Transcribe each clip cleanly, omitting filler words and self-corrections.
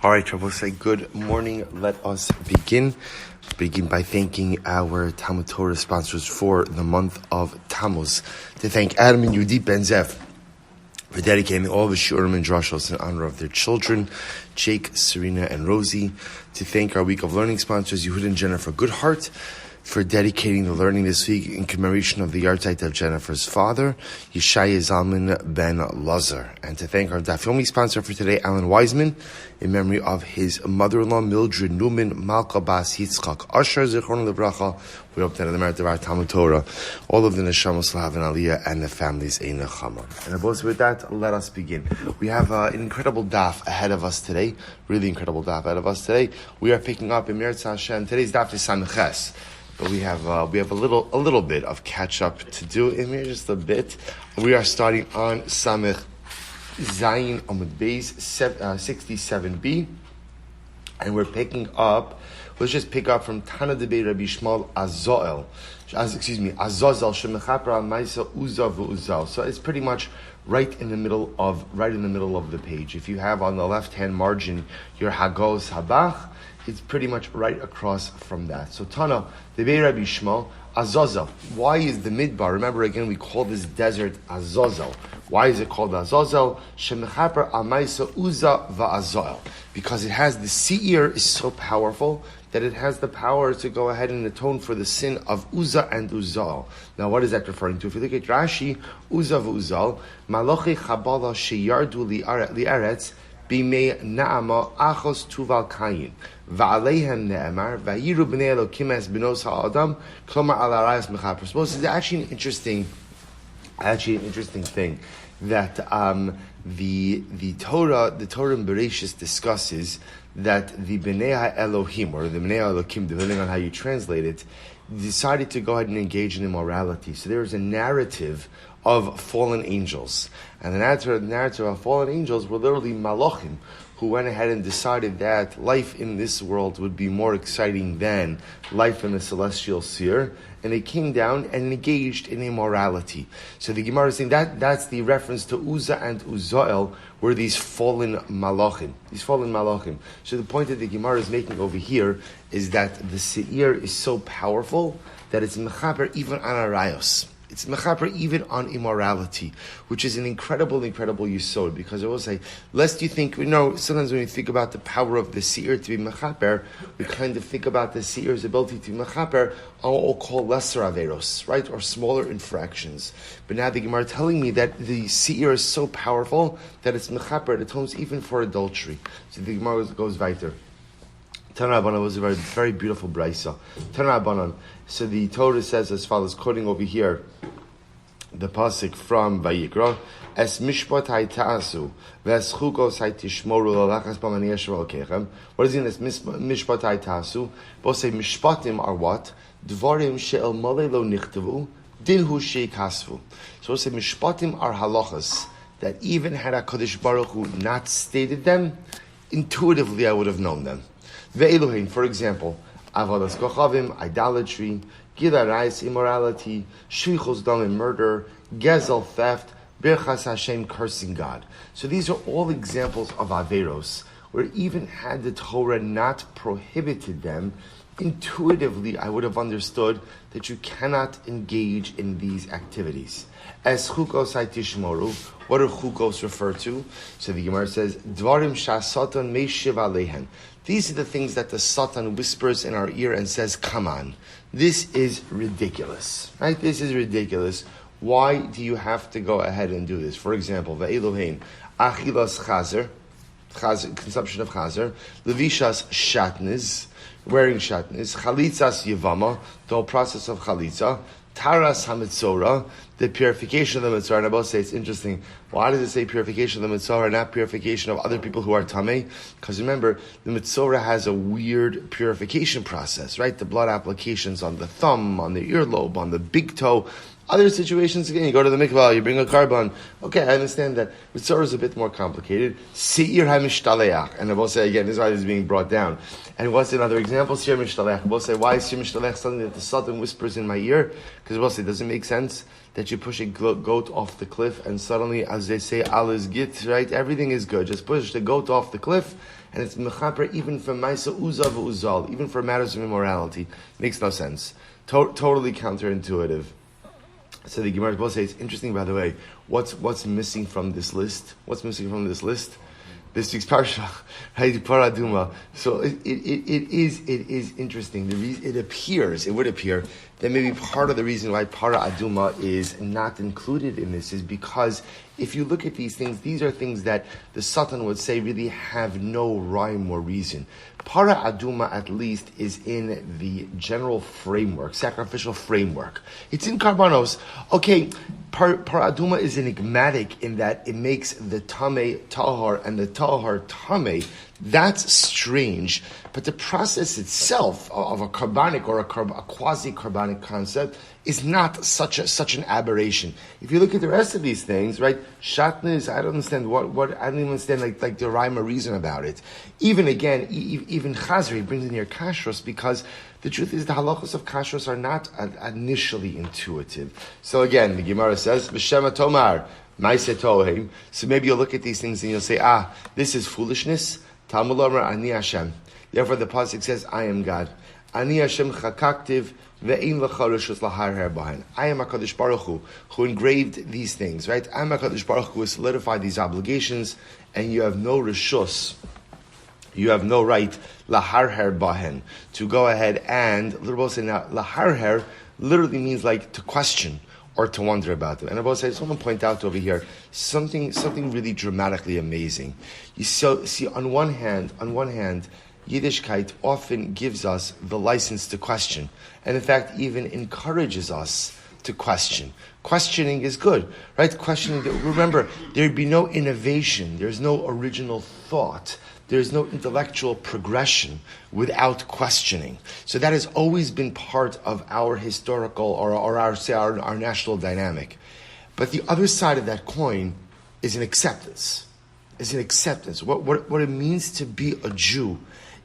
All right, Rabbi, say good morning. Let us begin. Begin by thanking our Talmud Torah sponsors for the month of Tammuz. To thank Adam and Yudit Benzev for dedicating all of the shurim and drashos in honor of their children, Jake Sarina and Rosie. To thank our Week of Learning sponsors, Yehud and Jennifer Goodhart, for dedicating the learning this week in commemoration of the yahrzeit of Jennifer's father, Yeshaya Zalman ben Lazar. And to thank our Daf Yomi sponsor for today, Alan Wiseman, in memory of his mother-in-law, Mildred Newman Malka Bas Yitzchak Asher Zichron Lebracha. We hope that in the merit of our Talmud Torah, all of the Neshamos will have an Aliyah and the families Ein Chama. And with that, let us begin. We have an incredible daf ahead of us today, really incredible daf ahead of us today. We are picking up in Meretz Hashem. Today's daf is Samches. But we have a little bit of catch up to do in here, just a bit. We are starting on Samech Zayin Amud Beis 67b, and we're picking up. Let's just pick up from Tana Debei Rabbi Shmuel Azazel Shemechaper Al Maisa Uza V'Uzal. So it's pretty much right in the middle of the page. If you have on the left hand margin your Hagos Habach, it's pretty much right across from that. So Tana, Debei Rabbi Shmuel, Azazel. Why is the Midbar? Remember again, we call this desert Azazel. Why is it called Azazel? Shemechaper Amaisa Uza Va'azazel. Because it has, the seir is so powerful that it has the power to go ahead and atone for the sin of Uza and Uzal. Now what is that referring to? If you look at Rashi, Uza V'Uzal, Malochi Chabala Sheyardu Li'aretz, Bimei Na'ama Achos Tuval Kayin. Va'aleihem ne'emar, vayiru b'nei Elokim es benos ha'adam, klomar al arayos mechaper. Suppose it's actually an interesting thing that the Torah in Bereshis discusses that the b'nei ha'Elohim, or the b'nei ha'Elokim, depending on how you translate it, decided to go ahead and engage in immorality. So there is a narrative of fallen angels, and the narrative of fallen angels were literally malachim, who went ahead and decided that life in this world would be more exciting than life in the celestial sphere, and they came down and engaged in immorality. So the Gemara is saying that's the reference to Uza and Uzael, were these fallen malachim. So the point that the Gemara is making over here is that the seir is so powerful that it's mechaper even on arayos. It's mechaper even on immorality, which is an incredible yisod, because I will say, lest you think, sometimes when we think about the power of the seir to be mechaper, we kind of think about the seir's ability to be mechaper on what we'll call lesser averos, right, or smaller infractions. But now the Gemara telling me that the seir is so powerful that it's mechaper, it atones even for adultery. So the Gemara goes weiter. Tanrabanan was a very, very beautiful brisa. Tanrabanan. So the Torah says as follows, quoting over here, the pasuk from Vayikra, Es mishpat hayta'asu, Ves chukos haytishmoru lalachas b'mani yeshua alkechem. What is in this mishpat hayta'asu? Both say mishpatim are what? Dvarim she'el malei lo nichtavu, dinhu she'ikasvu. So we'll say mishpatim are halachas, that even had HaKadosh Baruch Hu not stated them, intuitively I would have known them. Ve'eluhin, for example, avodas kochavim, idolatry, gila rais, immorality, shvichos damim, murder, gezel, theft, birchas Hashem, cursing God. So these are all examples of averos, where even had the Torah not prohibited them, intuitively I would have understood that you cannot engage in these activities. As chukos haytishmoru, what do chukos refer to? So the Gemara says, Dvarim shasatan meishiv alehen. These are the things that the Satan whispers in our ear and says, come on, this is ridiculous, right? This is ridiculous. Why do you have to go ahead and do this? For example, ve'elohein, achilas chazer, consumption of chazer, levishas shatnez, wearing shatnez, chalitzas yevama, the whole process of chalitza, taras hamitzora, the purification of the mitzvah. And I both say it's interesting. Why does it say purification of the mitzvah and not purification of other people who are tamei? Because remember, the mitzvah has a weird purification process, right? The blood applications on the thumb, on the earlobe, on the big toe. Other situations, again, you go to the mikvah, you bring a carbon. Okay, I understand that. Mitzvah is a bit more complicated. Seir ha-mishtaleach. And I will say again, this is why this is being brought down. And what's another example? Seir mishtaleach. I will say, why is seir mishtaleach something that the Satan whispers in my ear? Because I will say, does it make sense that you push a goat off the cliff and suddenly, as they say, all is git, right? Everything is good. Just push the goat off the cliff and it's mechaper even for Maisa Uzav Uzal, even for matters of immorality. Makes no sense. Totally counterintuitive. So the Gemara both say it's interesting, by the way, what's missing from this list? What's missing from this list? This week's parsha, right? Paraduma. So it is interesting. It would appear that maybe part of the reason why Para Aduma is not included in this is because if you look at these things, these are things that the Satan would say really have no rhyme or reason. Para Aduma, at least, is in the general framework, sacrificial framework. It's in Karbanos. Okay, Para Aduma is enigmatic in that it makes the Tameh Tahar and the Tahar Tameh. That's strange, but the process itself of a carbonic or a quasi-carbonic concept is not such an aberration. If you look at the rest of these things, right? Shatnez, I don't understand what I don't even understand like the rhyme or reason about it. Even Chazri brings in here kashrus because the truth is the halachos of kashrus are not initially intuitive. So again, the Gemara says, B'Shema Tomar, Ma'aseh Tohem. So maybe you'll look at these things and you'll say, this is foolishness. Talmud Omer Ani Hashem. Therefore, the pasuk says, "I am God." Ani Hashem chakaktiv ve'in lecha reshus lahar her bahen. I am Hakadosh Baruch Hu who engraved these things. Right? I am Hakadosh Baruch Hu who has solidified these obligations, and you have no reshus. You have no right lahar her bahen to go ahead and literally say now lahar her literally means like to question or to wonder about them. And I just want to point out over here something really dramatically amazing. You see, on one hand, Yiddishkeit often gives us the license to question, and in fact even encourages us to question. Questioning is good, right? Questioning. Remember, there'd be no innovation. There's no original thought. There's no intellectual progression without questioning. So that has always been part of our historical or our national dynamic. But the other side of that coin is an acceptance. What it means to be a Jew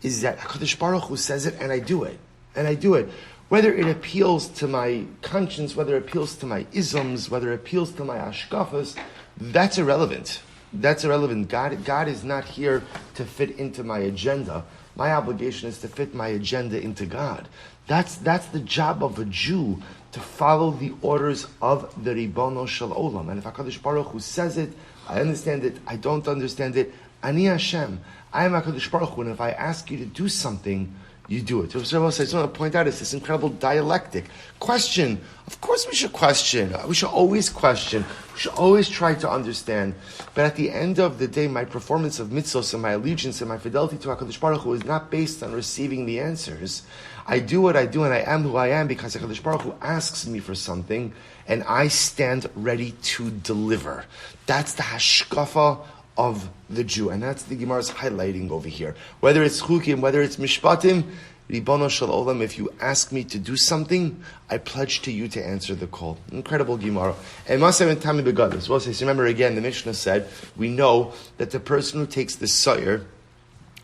is that HaKadosh Baruch Hu says it and I do it. Whether it appeals to my conscience, whether it appeals to my isms, whether it appeals to my ashkafas, that's irrelevant. God is not here to fit into my agenda. My obligation is to fit my agenda into God. That's the job of a Jew, to follow the orders of the Ribono Shel Olam. And if HaKadosh Baruch Hu says it, I understand it, I don't understand it, Ani Hashem, I am HaKadosh Baruch Hu, and if I ask you to do something, you do it. So I just want to point out, it's this incredible dialectic. Question. Of course we should question. We should always question. We should always try to understand. But at the end of the day, my performance of mitzvos and my allegiance and my fidelity to HaKadosh Baruch Hu is not based on receiving the answers. I do what I do and I am who I am because HaKadosh Baruch Hu asks me for something and I stand ready to deliver. That's the hashkafa of the Jew, and that's the Gemara's highlighting over here. Whether it's chukim, whether it's mishpatim, Ribono Shel Olam, if you ask me to do something, I pledge to you to answer the call. Incredible Gemara. And Masav Tami Begadim. Well, remember again, the Mishnah said, we know that the person who takes the sayr,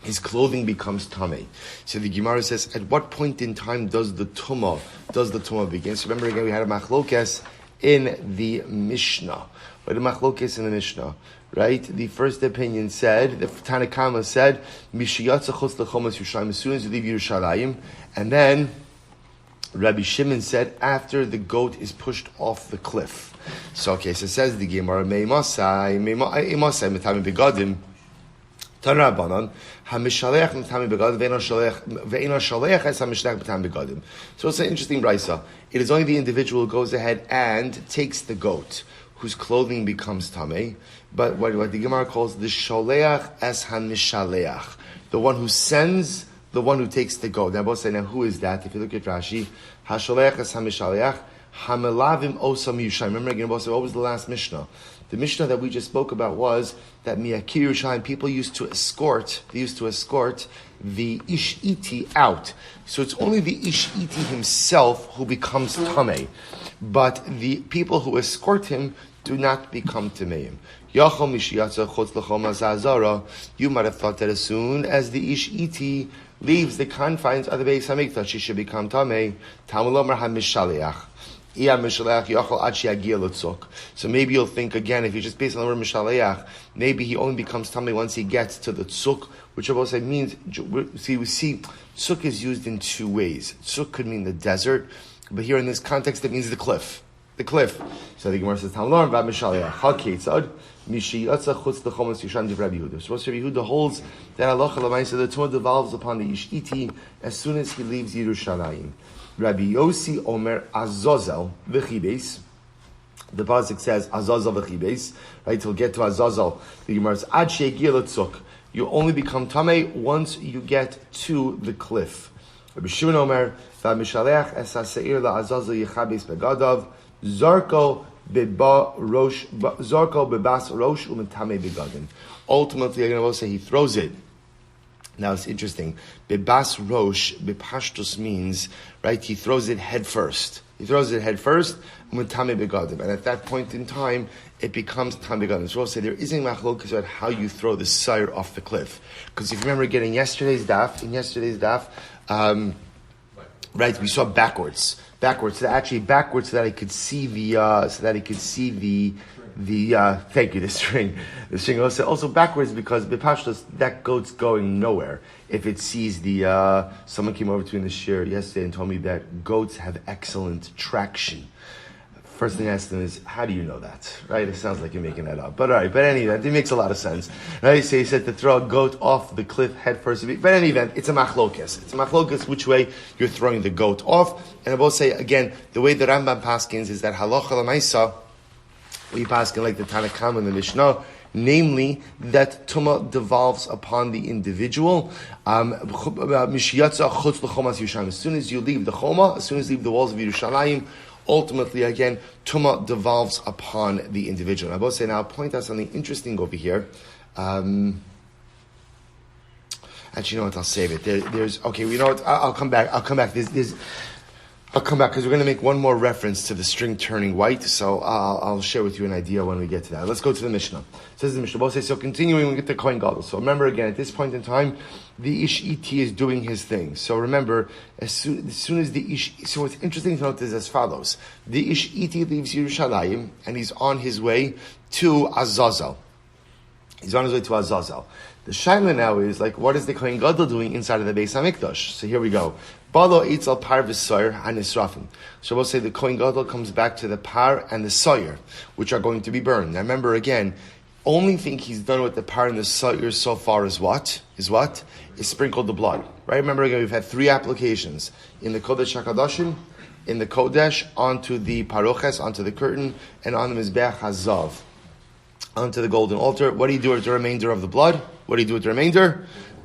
his clothing becomes tamei. So the Gemara says, at what point in time does the tumah begin? So remember again, we had a machlokes in the Mishnah. We had a machlokes in the Mishnah. Right? The first opinion said, the Tanakama said, Mishiyatza chutz lechomas Yerushalayim, as soon as you leave Yerushalayim. And then Rabbi Shimon said, after the goat is pushed off the cliff. So it says the Gemara, Meimasai metami begadim, Tanrabanan, Hamishaleach metami begadim, ve'ino shaleach es hamishleach metami begadim. So it's an interesting brisa. It is only the individual who goes ahead and takes the goat, whose clothing becomes tamei, but what the Gemara calls the sholeach es hamishaleach, the one who sends, the one who takes the goat. Now both say, now who is that? If you look at Rashi, hasholeach es hamishaleach, hamelavim osam Yerushalayim. Remember again, both say, what was the last Mishnah? The Mishnah that we just spoke about was that miyakir Yerushalayim, people used to escort the ish iti out. So it's only the ish iti himself who becomes tamei, but the people who escort him do not become tameim. You might have thought that as soon as the ish iti leaves the confines of the Beis Hamikdash, she should become tamei. So maybe you'll think again, if you just based on the word mishaleach, maybe he only becomes tamei once he gets to the tzuk, which I will say means, we see Suk is used in two ways. Suk could mean the desert, but here in this context it means the cliff. The cliff. So the Gemara says, Talmor va Mishaleh HaKetzad Mishi Yatsa Chutz L'Chomas Yishan Div Rabbi Yehuda. So Rabbi Yehuda holds that halacha l'maisa the Torah devolves upon the Yishiti as soon as he leaves Yerushalayim. Rabbi Yossi Omer Azazel v'chibes. The pasuk says Azazel v'chibes. Right, we'll get to Azazel. The Gemara says Ad she'egiya l'tzuk. You only become tamei once you get to the cliff. Rabbi Shimon Omer v'Mishalech es ha'seir la'Azazel yichabes begadav. Zarko bebas rosh umetame begadin. Ultimately, I'm going to say he throws it. Now it's interesting. Bebas rosh bepashtus means right. He throws it head first. Umetame begadim, and at that point in time, it becomes tam begadim. So we'll say there isn't machlokes about how you throw the sire off the cliff. Because if you remember getting yesterday's daf, right, we saw backwards, so that I could see thank you, the string. The string also backwards because b'pashtos, that goat's going nowhere. If it sees someone came over to me in the shir yesterday and told me that goats have excellent traction. First thing I asked them is, how do you know that? Right? It sounds like you're making that up. But alright, but anyway, it makes a lot of sense. Right? So he said to throw a goat off the cliff head first. But in any event, it's a machlokes. It's a machlokes which way you're throwing the goat off. And I will say again, the way the Rambam paskins is that halacha l'maisa, we paskin like the Tanakam and the Mishnah, namely that Tumah devolves upon the individual. As soon as you leave the Choma, as soon as you leave the walls of Yerushalayim, ultimately, again, Tumah devolves upon the individual. I will say now, I'll point out something interesting over here. Actually, you know what? I'll save it. There's okay. You know what? I'll come back. I'll come back because we're going to make one more reference to the string turning white. So I'll share with you an idea when we get to that. Let's go to the Mishnah. It says the Mishnah. So continuing, we get the Kohen Gadol. So remember again, at this point in time, the Ish Iti is doing his thing. So remember, as soon as the Ish, so what's interesting to note is as follows: the Ish Iti leaves Yerushalayim and he's on his way to Azazel. The shaila now is like, what is the Kohen Gadol doing inside of the Beis Hamikdash? So here we go. Balo Eitzel Par v'Soyer Hanisrafim. So we'll say the Kohen Gadol comes back to the Par and the Soyer, which are going to be burned. Now remember again, only thing he's done with the Par and the Soyer so far is what? Is sprinkled the blood. Right? Remember again, we've had three applications. In the Kodesh HaKadoshim, in the Kodesh, onto the Paroches, onto the curtain, and on the Mizbeach HaZav, onto the golden altar. What do you do with the remainder of the blood?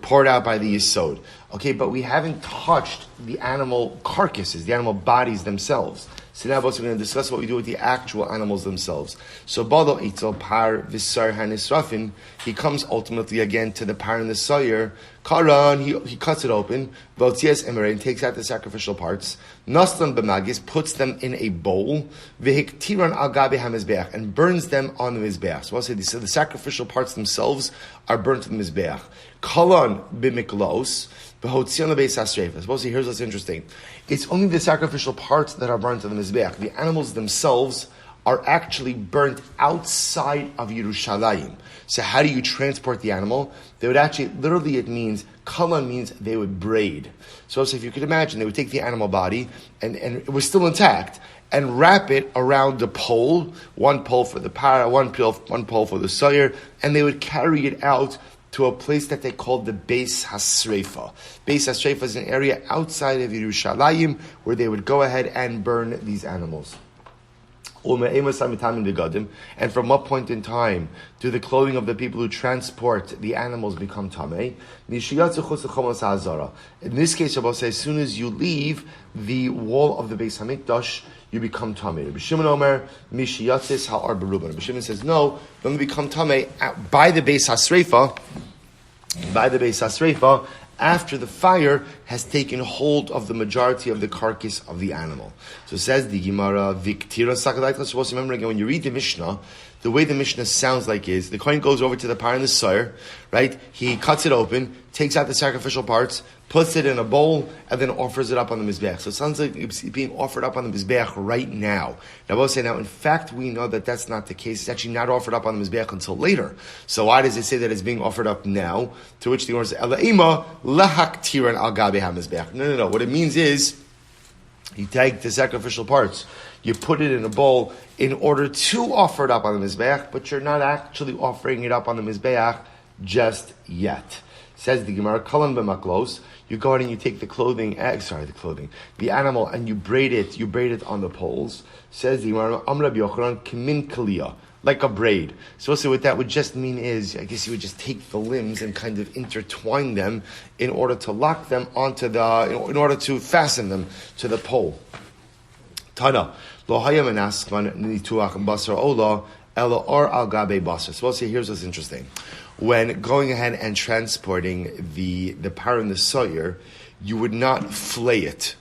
Poured out by the Yisod. Okay, but we haven't touched the animal carcasses, the animal bodies themselves. So now we're going to discuss what we do with the actual animals themselves. So Bado Eitzel Par V'Sar Hanisrafin, he comes ultimately again to the Par and the Sayer. Karan, he cuts it open. Votzias Emerein takes out the sacrificial parts. Naslan B'Magis puts them in a bowl. V'Hiktiran Al Gabe HaMizbeach, and burns them on the Mizbeach. So I'll say this, so the sacrificial parts themselves are burnt to the Mizbeach. Kalan B'Miklos. Suppose here's what's interesting. It's only the sacrificial parts that are burnt to the Mizbeach. The animals themselves are actually burnt outside of Yerushalayim. So how do you transport the animal? They would actually, literally it means, kalan means they would braid. So if you could imagine, they would take the animal body, and it was still intact, and wrap it around the pole, one pole for the para, one pole for the sayer, and they would carry it out to a place that they called the Beis HaSreifa. Beis HaSreifa is an area outside of Yerushalayim where they would go ahead and burn these animals. And from what point in time do the clothing of the people who transport the animals become tamei? In this case, I will say, as soon as you leave the wall of the Beis Hamikdash, you become tamei. Rabbi Shimon Omer, Mishiyatzis ha'ar beruban. Rabbi Shimon says, no, don't become tamei by the Beis HaSreifa. After the fire has taken hold of the majority of the carcass of the animal. So it says the Gemara, Viktira Sakadaita. Supposed to remember again, when you read the Mishnah the way the Mishnah sounds like is, the Kohen goes over to the par and the soyer, right? He cuts it open, takes out the sacrificial parts, puts it in a bowl, and then offers it up on the Mizbeach. So it sounds like it's being offered up on the Mizbeach right now. Now, we'll say now, in fact, we know that that's not the case. It's actually not offered up on the Mizbeach until later. So why does it say that it's being offered up now? To which the Gemara says, Ela'ima lahak tiran al gabe ha-Mizbeach. No. What it means is, you take the sacrificial parts, you put it in a bowl in order to offer it up on the Mizbeach, but you're not actually offering it up on the Mizbeach just yet. Says the Gemara, Kalan b'maklos, you go ahead and you take the animal, and you braid it on the poles. Says the Gemara, Amra b'yochanan kimin kaliyah, like a braid. So also what that would just mean is, I guess you would just take the limbs and kind of intertwine them in order to lock them onto in order to fasten them to the pole. Tana, lo hayam enasman nituach basar ola, ela or al gabe basar. So we'll say, here's what's interesting. When going ahead and transporting the par and the sawyer, you would not flay it.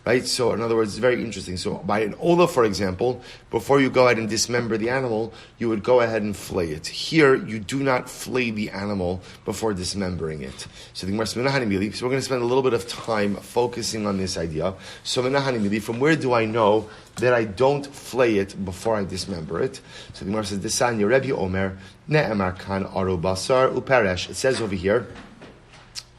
Right? So, in other words, it's very interesting. So, by an ola, for example, before you go ahead and dismember the animal, you would go ahead and flay it. Here, you do not flay the animal before dismembering it. So, we're going to spend a little bit of time focusing on this idea. So, from where do I know that I don't flay it before I dismember it? So, the Gemara says, Desanya Rebbe Omer, Ne'emar kan aru basar uperesh. It says over here,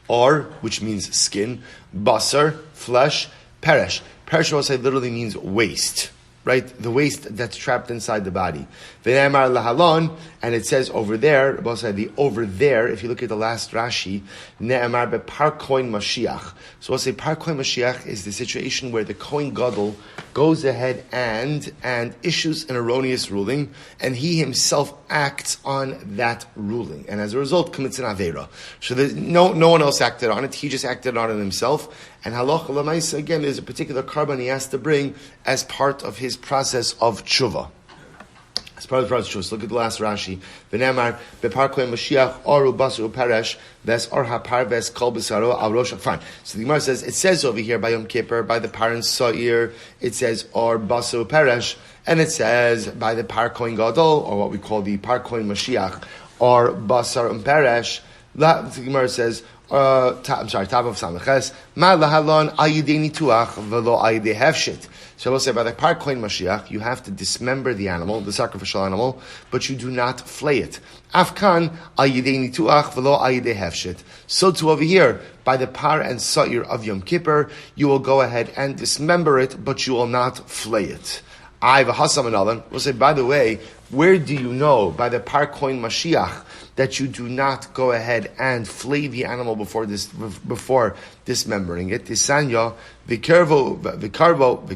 ar, which means skin, basar, flesh, peresh. Peresh also literally means waste, right? The waste that's trapped inside the body. V'ne'emar lahalon, and it says over there, the over there, if you look at the last Rashi, ne'emar bepar kohen Mashiach. So we'll say par kohen Mashiach is the situation where the Kohen Gadol goes ahead and issues an erroneous ruling, and he himself acts on that ruling, and as a result commits an avera. So no one else acted on it; he just acted on it himself. And halacha l'maisa, again, there's a particular carbon he has to bring as part of his process of tshuva. As part of the process of tshuva. So look at the last Rashi. V'nemar bepar kohen Mashiach aru basu peresh ves or hapar ves kol b'saro al rosh. Fine. So the Gemara says, it says over here by Yom Kippur, by the par and sa'ir, it says or basu peresh, and it says by the par kohen gadol, or what we call the par kohen Mashiach, or basar peresh. The Gemara says, top of Samaches, ma lahalon ayidei nituach velo ayidei hefshit. So we'll say by the par kohen Mashiach, you have to dismember the animal, the sacrificial animal, but you do not flay it. Afkan ayidei nituach velo ayidei hefshit. So too over here, by the par and sa'ir of Yom Kippur, you will go ahead and dismember it, but you will not flay it. We'll say, by the way, where do you know by the par kohen Mashiach that you do not go ahead and flay the animal before dismembering it? Tisanya vikirbo, vikirbo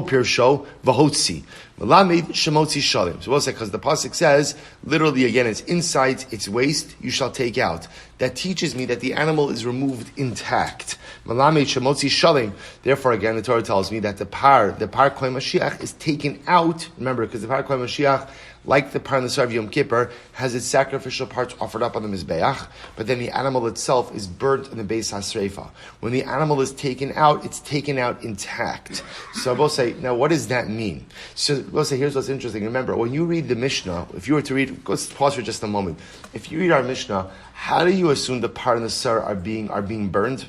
pirsho vahotzi. Malamid shemotzi shalim. So we'll say, because the pasuk says, literally again, it's inside, it's waste, you shall take out. That teaches me that the animal is removed intact. Malamid shemotzi shalim. Therefore, again, the Torah tells me that the par kohen Mashiach is taken out. Remember, because the par kohen Mashiach, like the par and the Sar of Yom Kippur, has its sacrificial parts offered up on the Mizbeach, but then the animal itself is burnt in the Beis HaSreifa. When the animal is taken out, it's taken out intact. So we'll say, now what does that mean? So we'll say, here's what's interesting. Remember, when you read the Mishnah, if you were to read, let's pause for just a moment. If you read our Mishnah, how do you assume the par and the Sar are being burned?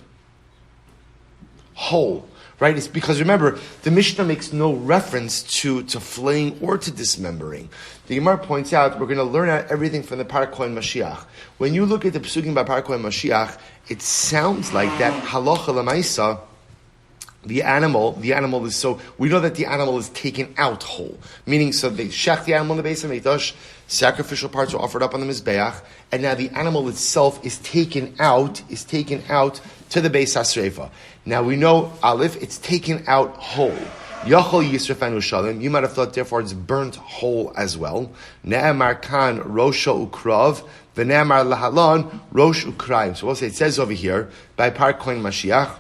Whole. Right? It's because, remember, the Mishnah makes no reference to flaying or to dismembering. The Gemara points out, we're going to learn out everything from the par kohen Mashiach. When you look at the Pesukim by par kohen Mashiach, it sounds like that halacha l'maisa, the animal is so, we know that the animal is taken out whole. Meaning, so they shech the animal in the Beis HaMikdash, sacrificial parts are offered up on the Mizbeach, and now the animal itself is taken out to the Beis HaSreifa. Now we know, Aleph, it's taken out whole. Yachol Yisrafan Ushalim, you might have thought therefore it's burnt whole as well. Ne'emar kan Rosha Ukrav, V'ne'emar lahalon Rosh Ukraim. So we'll say, it says over here, by par kohen Mashiach,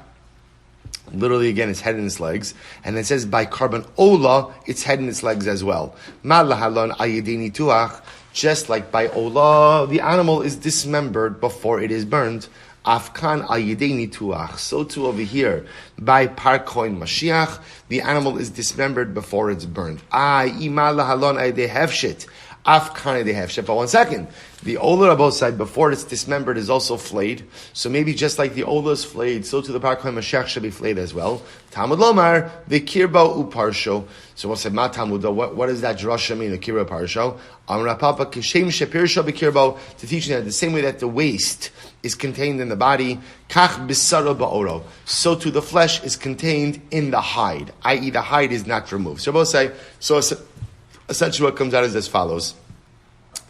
literally again, its head and its legs. And it says by carbon ola, its head and its legs as well. Ma lahalon ayidei nituach, just like by ola, the animal is dismembered before it is burned. Afkan al yedei nituach. So too over here, by par koin Mashiach, the animal is dismembered before it's burned. Ima lahalon ayidei hefshit. Afkan ayidei hefshit. But 1 second. The olah on both sides, before it's dismembered, is also flayed. So maybe just like the olah is flayed, so too the par koin Mashiach should be flayed as well. Talmud lomar, the kirba uparsho. So we'll say, ma Talmud, what does that drasha mean, the kirba parsho? Amra papa, kishem shepirsho bekirbo, to teach you that the same way that the waste is contained in the body, kach bisaro ba'oro, so too the flesh is contained in the hide, i.e. the hide is not removed. So we'll say, essentially what comes out is as follows.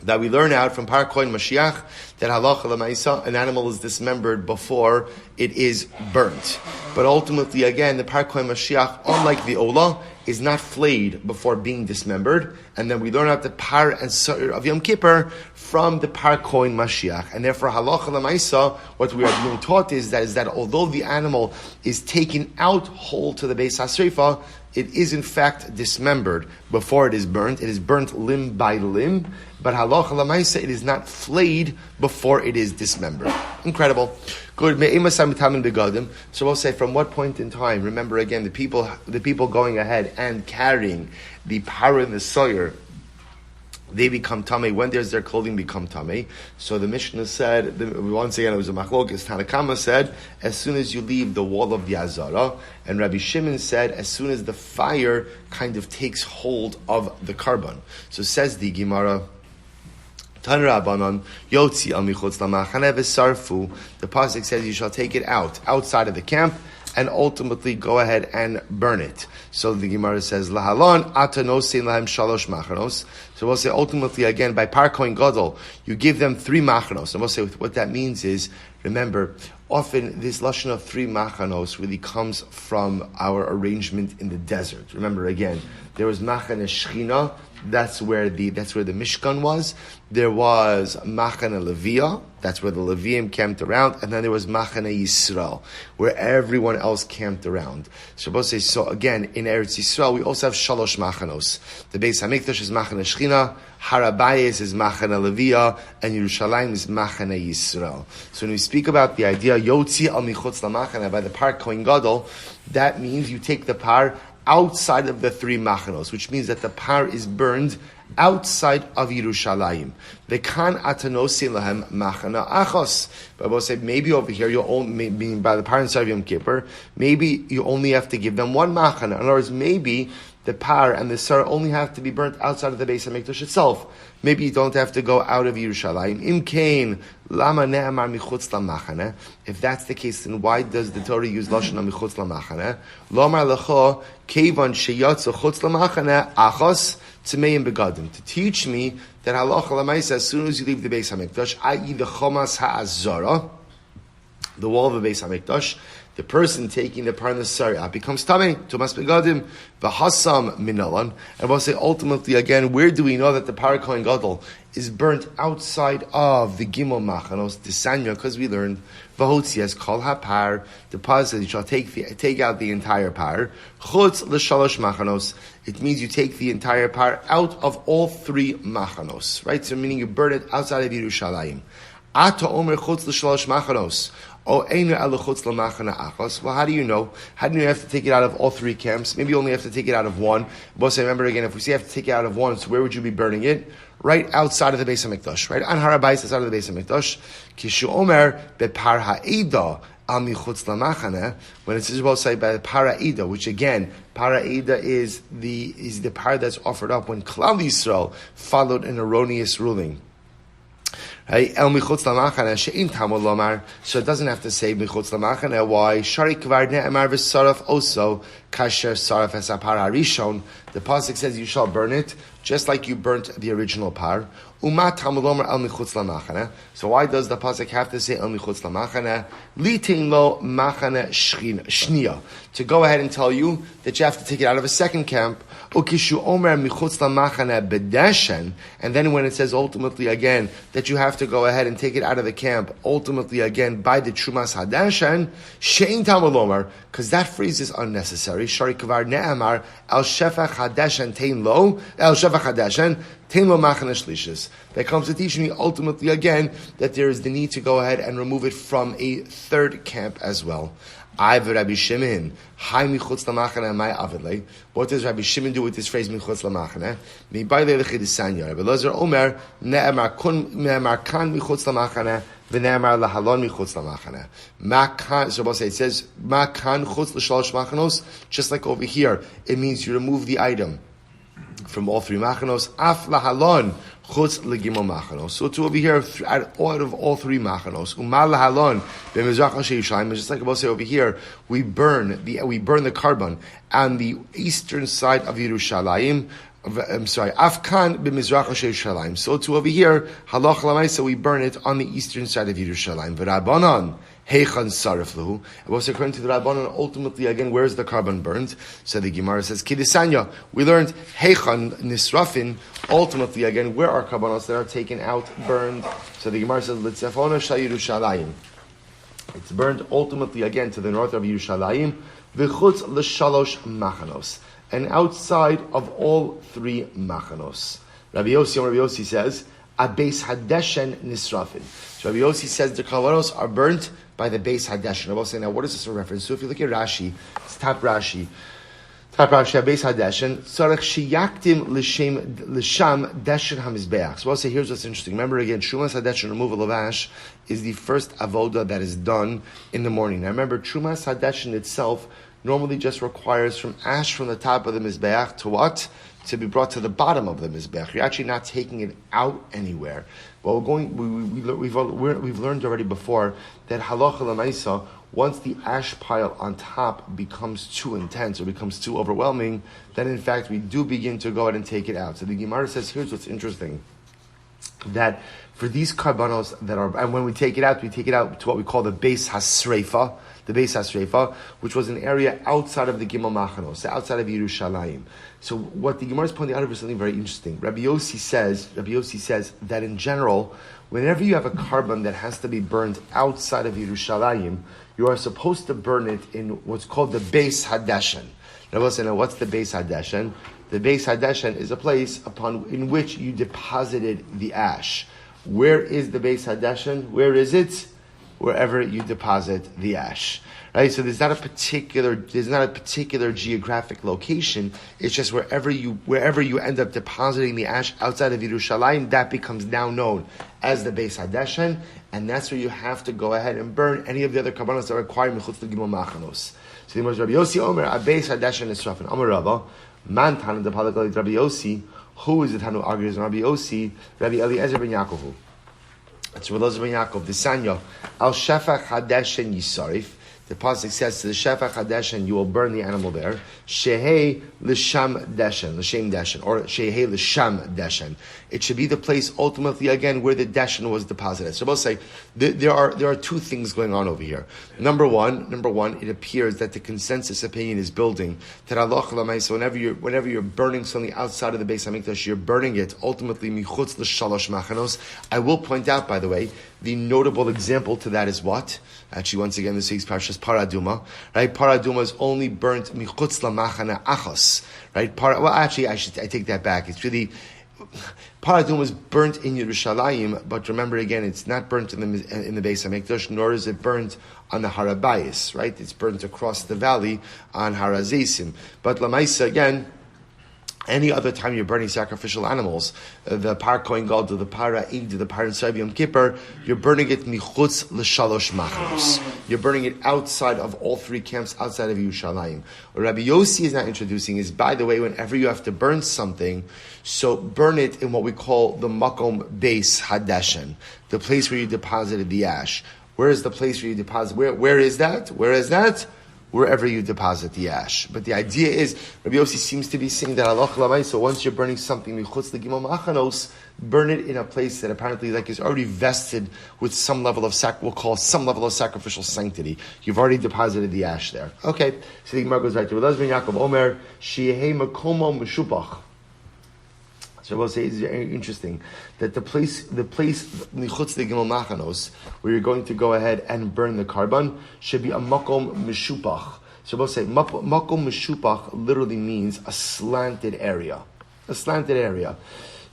That we learn out from Parakoin Mashiach that halacha l'maisa, an animal is dismembered before it is burnt. But ultimately, again, the Parakoin Mashiach, unlike the Olah, is not flayed before being dismembered. And then we learn out the Par and Sa'ir of Yom Kippur from the Parakoin Mashiach. And therefore, halacha l'maisa, what we are being taught is that although the animal is taken out whole to the Beis HaSreifa, it is in fact dismembered before it is burnt. It is burnt limb by limb, but halacha l'maisa, it is not flayed before it is dismembered. Incredible. Good. So we'll say, from what point in time? Remember again, the people going ahead and carrying the para and the sawyer, they become tamei. When does their clothing become tamei? So the Mishnah said, once again, it was a machlokes. Tanakama said, as soon as you leave the wall of the Azara, and Rabbi Shimon said, as soon as the fire kind of takes hold of the carbon. So says the Gemara, Tan Rabbanon, Yotzi al michutz lamachane v'sarfu. The pasuk says you shall take it outside of the camp, and ultimately go ahead and burn it. So the Gemara says, Lahalon ata nosein lahem shalosh machanos. So we'll say ultimately again by par kohen gadol, you give them 3 machanos. And we'll say what that means is, remember, often this lashon of 3 machanos really comes from our arrangement in the desert. Remember again, there was machane shechina. That's where the Mishkan was. There was Machane Levia. That's where the Leviim camped around. And then there was Machane Yisrael, where everyone else camped around. So again, in Eretz Yisrael, we also have Shalosh Machanos. The Beis HaMikdash is Machane Shechina, Harabayis is Machane Levia, and Yerushalayim is Machane Yisrael. So when we speak about the idea, Yotzi al michutz lamachane, by the par Kohen Gadol, that means you take the par outside of the 3 machanos, which means that the par is burned outside of Yerushalayim. Vekan atanosi lahem machana achos. But we'll say maybe over here you only, being by the par inside of Yom Kippur, maybe you only have to give them 1 machana. In other words, maybe the par and the sar only have to be burnt outside of the Beis HaMikdash itself. Maybe you don't have to go out of Yerushalayim. Im kain lama ne'amar michutz lamachane. If that's the case, then why does the Torah use lashon michutz lamachane? Lomar lecho kevan sheyatzu chutz lamachane achos tmeim begadim. To teach me that halacha lamaisa, as soon as you leave the Beis HaMikdash, i.e. the chomas ha'azara, the wall of the Beis HaMikdash, the person taking the par nesari becomes tamei, tumas begadim, v'hasam minalan. And we'll say ultimately again, where do we know that the par kohen gadol is burnt outside of the gimel machanos, the sanya? Because we learned v'hotzias kol hapar. The par says you shall take out the entire par. Chutz l'shalosh machanos. It means you take the entire par out of all 3 machanos, right? So meaning you burn it outside of Yerushalayim. Ata omer chutz l'shalosh machanos. Well, how do you know? How do you have to take it out of all 3 camps? Maybe you only have to take it out of 1. But remember again, if we say you have to take it out of 1, so where would you be burning it? Right outside of the Beis HaMikdash, right? On Harabayis, outside of the Beis HaMikdash. Kishu omer bepar ha'ida al michutz lamachane. When it says say by the para'ida, which again, para'ida is the par that's offered up when Klal Yisrael followed an erroneous ruling. Right? El michutz lamachane she'in tamol lomar. So it doesn't have to say michutz lamachane. Why? Shari kvar ne'emar v'saraf also kasher saraf es apar harishon. The pasuk says you shall burn it just like you burnt the original par. Uma tamol lomar el michutz lamachane. So why does the pasuk have to say el michutz lamachane? Litin lo machane shnia. To go ahead and tell you that you have to take it out of a second camp. Ukishu omer michutz lamachane bedeshen. And then when it says ultimately again that you have to go ahead and take it out of the camp, ultimately again by the trumas hadashen, shein tamol lomar, because that phrase is unnecessary. necessary. Shari kavar ne'amar el shefach hadeshen tein lo el shefach hadeshen tein lo machane shlishis. That comes to teach me ultimately again that there is the need to go ahead and remove it from a third camp as well. What does Rabbi Shimon do with this phrase michutz lamachane? Rabbi Lozer Omer ne'emar kan michutz lamachane v'ne'emar lahalon michutz lamachane. So it says ma kan chutz l'shalosh machanos. Just like over here, it means you remove the item from all three machanos. Af lahalon chutz legimel machanos. So to over here, out of all three machanos, umal lahalon b'mizrach Yerushalayim. Just like I will say over here, we burn the carbon on the eastern side of Yerushalayim. I'm sorry, Afkan b'mizrach Yerushalayim. So to over here, halach lamaisa, we burn it on the eastern side of Yerushalayim. V'Rabbanan heichan sarif lehu. And also according to the Rabbanan, ultimately again, where is the carbon burned? So the Gemara says Kidisanya. We learned heichan nisrafin. Ultimately again, where are carbonos that are taken out, burned? So the Gemara says Litzefona sha Yerushalayim. It's burned ultimately again to the north of Yerushalayim. V'chutz l'shalosh machanos. And outside of all three machanos. Rabbi Yossi says, Abeis Hadeshen Nisrafin. So Rabbi Yossi says the carbonos are burnt by the Beis Hadeshen. I will say now, what is this a reference? So if you look at Rashi, it's top Rashi, Abeis Hadeshen, Tzarech Sheyaktim L'sham Deshen HaMizbeach. So I'll say, here's what's interesting. Remember again, Trumas Hadeshen, removal of ash, is the first avoda that is done in the morning. Now remember, Trumas Hadeshen itself normally just requires from ash from the top of the Mizbeach to what? To be brought to the bottom of the Mizbeach. You're actually not taking it out anywhere. But we've learned already before that halacha l'maisa, once the ash pile on top becomes too intense or becomes too overwhelming, then in fact we do begin to go ahead and take it out. So the Gemara says, here's what's interesting. That for these carbonos that are, and when we take it out to what we call the Beis HaSreifa, which was an area outside of the Gimel Machanos, outside of Yerushalayim. So what the Gemara is pointing out here is something very interesting. Rabbi Yossi says that in general, whenever you have a carbon that has to be burned outside of Yerushalayim, you are supposed to burn it in what's called the Beis Hadeshen. Now, what's the Beis Hadeshen? The Beis Hadeshen is a place in which you deposited the ash. Where is the Beis Hadeshen? Where is it? Wherever you deposit the ash. Right? So there's not a particular geographic location. It's just wherever you end up depositing the ash outside of Yerushalayim, that becomes now known as the Beis Hadeshen, and that's where you have to go ahead and burn any of the other carbonos that require michutz l'gimel machanos. So the Rabbi Yossi Omer, a Beis Hadeshen is Rafin. Amar Rava, man tanu the palakal Rabbi Yossi. Who is it who argues on Rabbi Yossi? Rabbi Eliezer ben Yaakov. It's Rabbi Eliezer ben Yaakov. The Sanya al shefach hadeshen yisarif. The pasuk says to the shefach hadeshen, you will burn the animal there. Shehei l'sham deshen, or shehei l'sham deshen. It should be the place ultimately again where the deshen was deposited. So we'll say there are two things going on over here. Number one, it appears that the consensus opinion is building that Allah l'maisa, whenever you're burning something outside of the Beis Hamikdash, you're burning it ultimately michutz l'shalosh machanos. I will point out, by the way, the notable example to that is what? Actually, once again, this week's parashas Paraduma, right? Paraduma is only burnt michutz lamachana achos, right? I take that back. It's really Paraduma is burnt in Yerushalayim, but remember again, it's not burnt in the Beis Hamikdash, nor is it burnt on the Harabayis, right? It's burnt across the valley on Harazesim. But Lamaisa again, any other time you're burning sacrificial animals, the Par Kohen Gadol, the Para Eid, the Par Tzayv Yom Kippur, you're burning it michutz l'shalosh machanos. You're burning it outside of all three camps, outside of Yerushalayim. What Rabbi Yossi is now introducing is, by the way, whenever you have to burn something, so burn it in what we call the makom beis hadeshen, the place where you deposited the ash. Where is the place where you deposit? Where is that? Where is that? Wherever you deposit the ash. But the idea is, Rabbi Yossi seems to be saying that Allah l'may, so once you're burning something, michutz l'gimel machanos, burn it in a place that apparently is already vested with some level of sacrificial sanctity. You've already deposited the ash there. Okay, so the Gemara goes right to Rabbi ben Yaakov Omer, sheyehei makomo meshupach. So I will say it's very interesting that the place michutz l'gimel machanos, where you're going to go ahead and burn the carbon, should be a makom meshupach. So we'll say makom meshupach literally means a slanted area. A slanted area.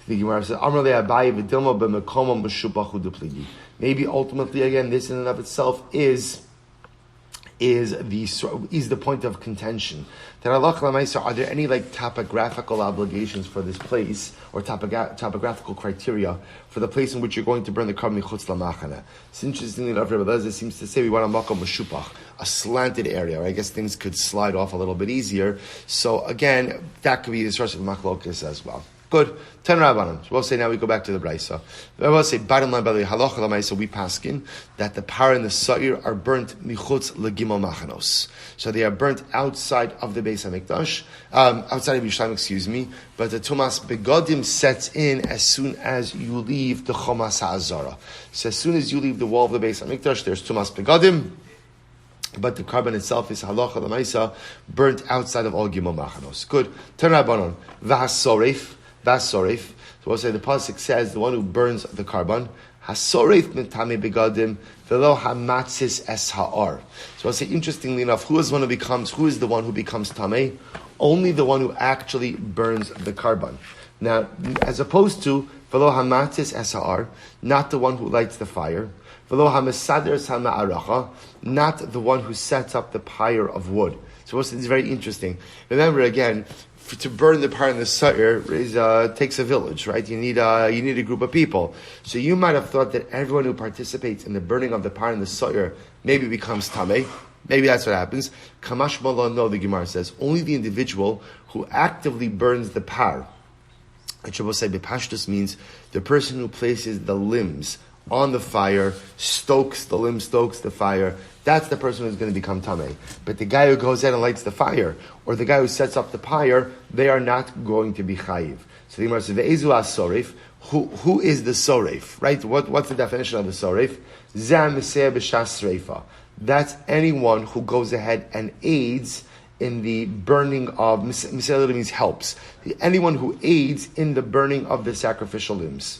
The Gemara says, maybe ultimately, again, this in and of itself is the point of contention. That are there any topographical obligations for this place or topographical criteria for the place in which you're going to burn the carbon michutz lamachana? It's interestingly enough, Rebbe Lezer seems to say we want a makom meshupach, a slanted area. I guess things could slide off a little bit easier. So again, that could be the source of machlokas as well. Good. 10 Rabbanim. So we'll say now we go back to the Brisa. We'll say, bottom line, by the way, halacha l'maisa, we paskin that the par and the sa'ir are burnt michutz legimel machanos. So they are burnt outside of the Beis HaMikdash, outside of Yerushalayim, but the Tumas Begodim sets in as soon as you leave the Chomas HaAzara. So as soon as you leave the wall of the Beis HaMikdash, there's Tumas Begodim, but the carbon itself is halacha l'maisa, burnt outside of all gimel machanos. Good. 10 Rabbanim. V'hasoref. So we'll say the pasuk says the one who burns the carbon hasoref mitame begadim velo hamatzis es ha'ar. So I'll say interestingly enough, who is the one who becomes tamei? Only the one who actually burns the carbon. Now, as opposed to velo hamatzis es ha'ar, not the one who lights the fire. Velo hamasader es ha'ma'aracha, not the one who sets up the pyre of wood. So it's very interesting. Remember again, to burn the par and the sa'ir takes a village, right? You need a group of people. So you might have thought that everyone who participates in the burning of the par and the sa'ir maybe becomes tamei. Maybe that's what happens. Kamash Mallah, no, the Gemara says, only the individual who actively burns the par. Which will say bepashtus means the person who places the limbs on the fire, stokes the fire. That's the person who's going to become tamei. But the guy who goes in and lights the fire, or the guy who sets up the pyre, they are not going to be chayiv. So the Gemara says, "Ve'ezu as-soref." Who is the soref? Right? What's the definition of the soref? Zeh miseh b'shas sreifa. That's anyone who goes ahead and aids in the burning of. Miseh means helps. Anyone who aids in the burning of the sacrificial limbs.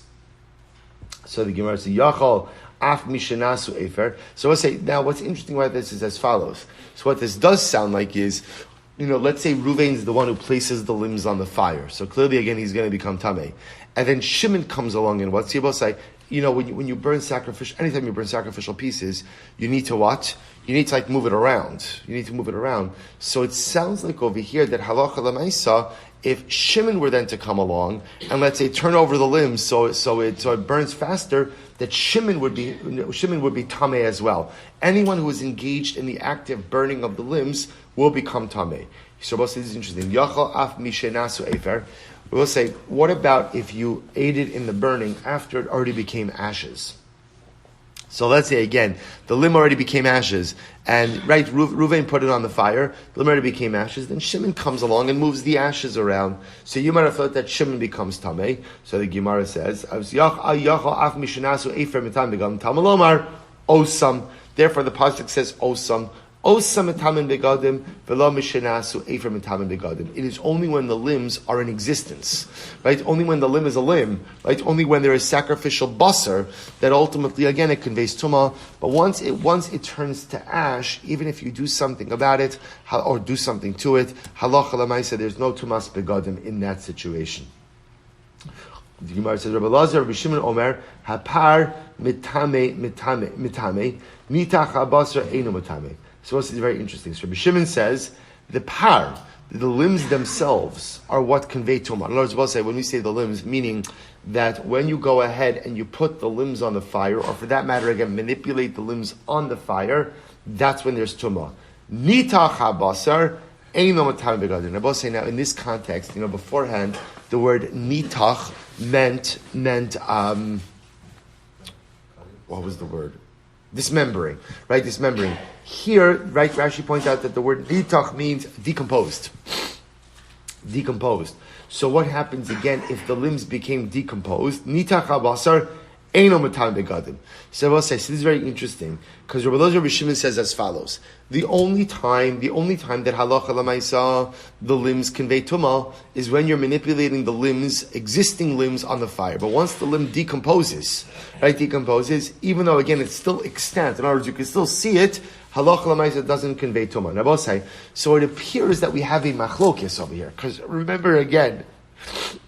So the Gemara says, Yachal af mishenasu efer. So let's say, now what's interesting about this is as follows. So what this does sound like is, let's say Ruvain's the one who places the limbs on the fire. So clearly again, he's going to become tamei. And then Shimon comes along and what's he about to say? When you burn anytime you burn sacrificial pieces, you need to what? You need to move it around. So it sounds like over here that halacha l'maisa, if Shimon were then to come along and let's say turn over the limbs so it burns faster, that Shimon would be tamei as well. Anyone who is engaged in the active burning of the limbs will become tamei. So this is interesting. Yachal af mishenasu efer. We'll say, what about if you aided in the burning after it already became ashes? So let's say again, the limb already became ashes, and right, Ruvain put it on the fire, the limb already became ashes, then Shimon comes along and moves the ashes around. So you might have thought that Shimon becomes tamei. So the Gemara says, Osam. Therefore the pasuk says Osam. Osam etamin begadim v'lo mishenasu efer etamin begadim. It is only when the limbs are in existence, right? Only when the limb is a limb, right? Only when there is sacrificial basar that ultimately, again, it conveys tumah. But once it turns to ash, even if you do something about it or do something to it, halacha l'maisa, there's no tumas begadim in that situation. The Gemara says, Rabbi Lazar, Rabbi Shimon Omer, hapar mitame mitach habasar eino mitame. So this is very interesting. So Rabbi Shimon says the par, the limbs themselves are what convey tumah. In other words, we'll say when we say the limbs, meaning that when you go ahead and you put the limbs on the fire, or for that matter, again, manipulate the limbs on the fire, that's when there's tumah. Nitach habasar eino mitame begadim. I will say now in this context, beforehand, the word nitach meant what was the word? Dismembering, right? Dismembering. Here, right, Rashi points out that the word nitach means decomposed. Decomposed. So what happens again if the limbs became decomposed? Nitach habasar Eino Matan Begadim. So I will say, so this is very interesting, because Rabbi Elazar Rabbi Shimon says as follows: the only time that halacha lamaisa the limbs convey tumah is when you're manipulating the limbs, existing limbs on the fire. But once the limb decomposes, even though again it's still extant, in other words, you can still see it, halacha lamaisa doesn't convey tumah. And I will say, so it appears that we have a machlokes over here, because remember again,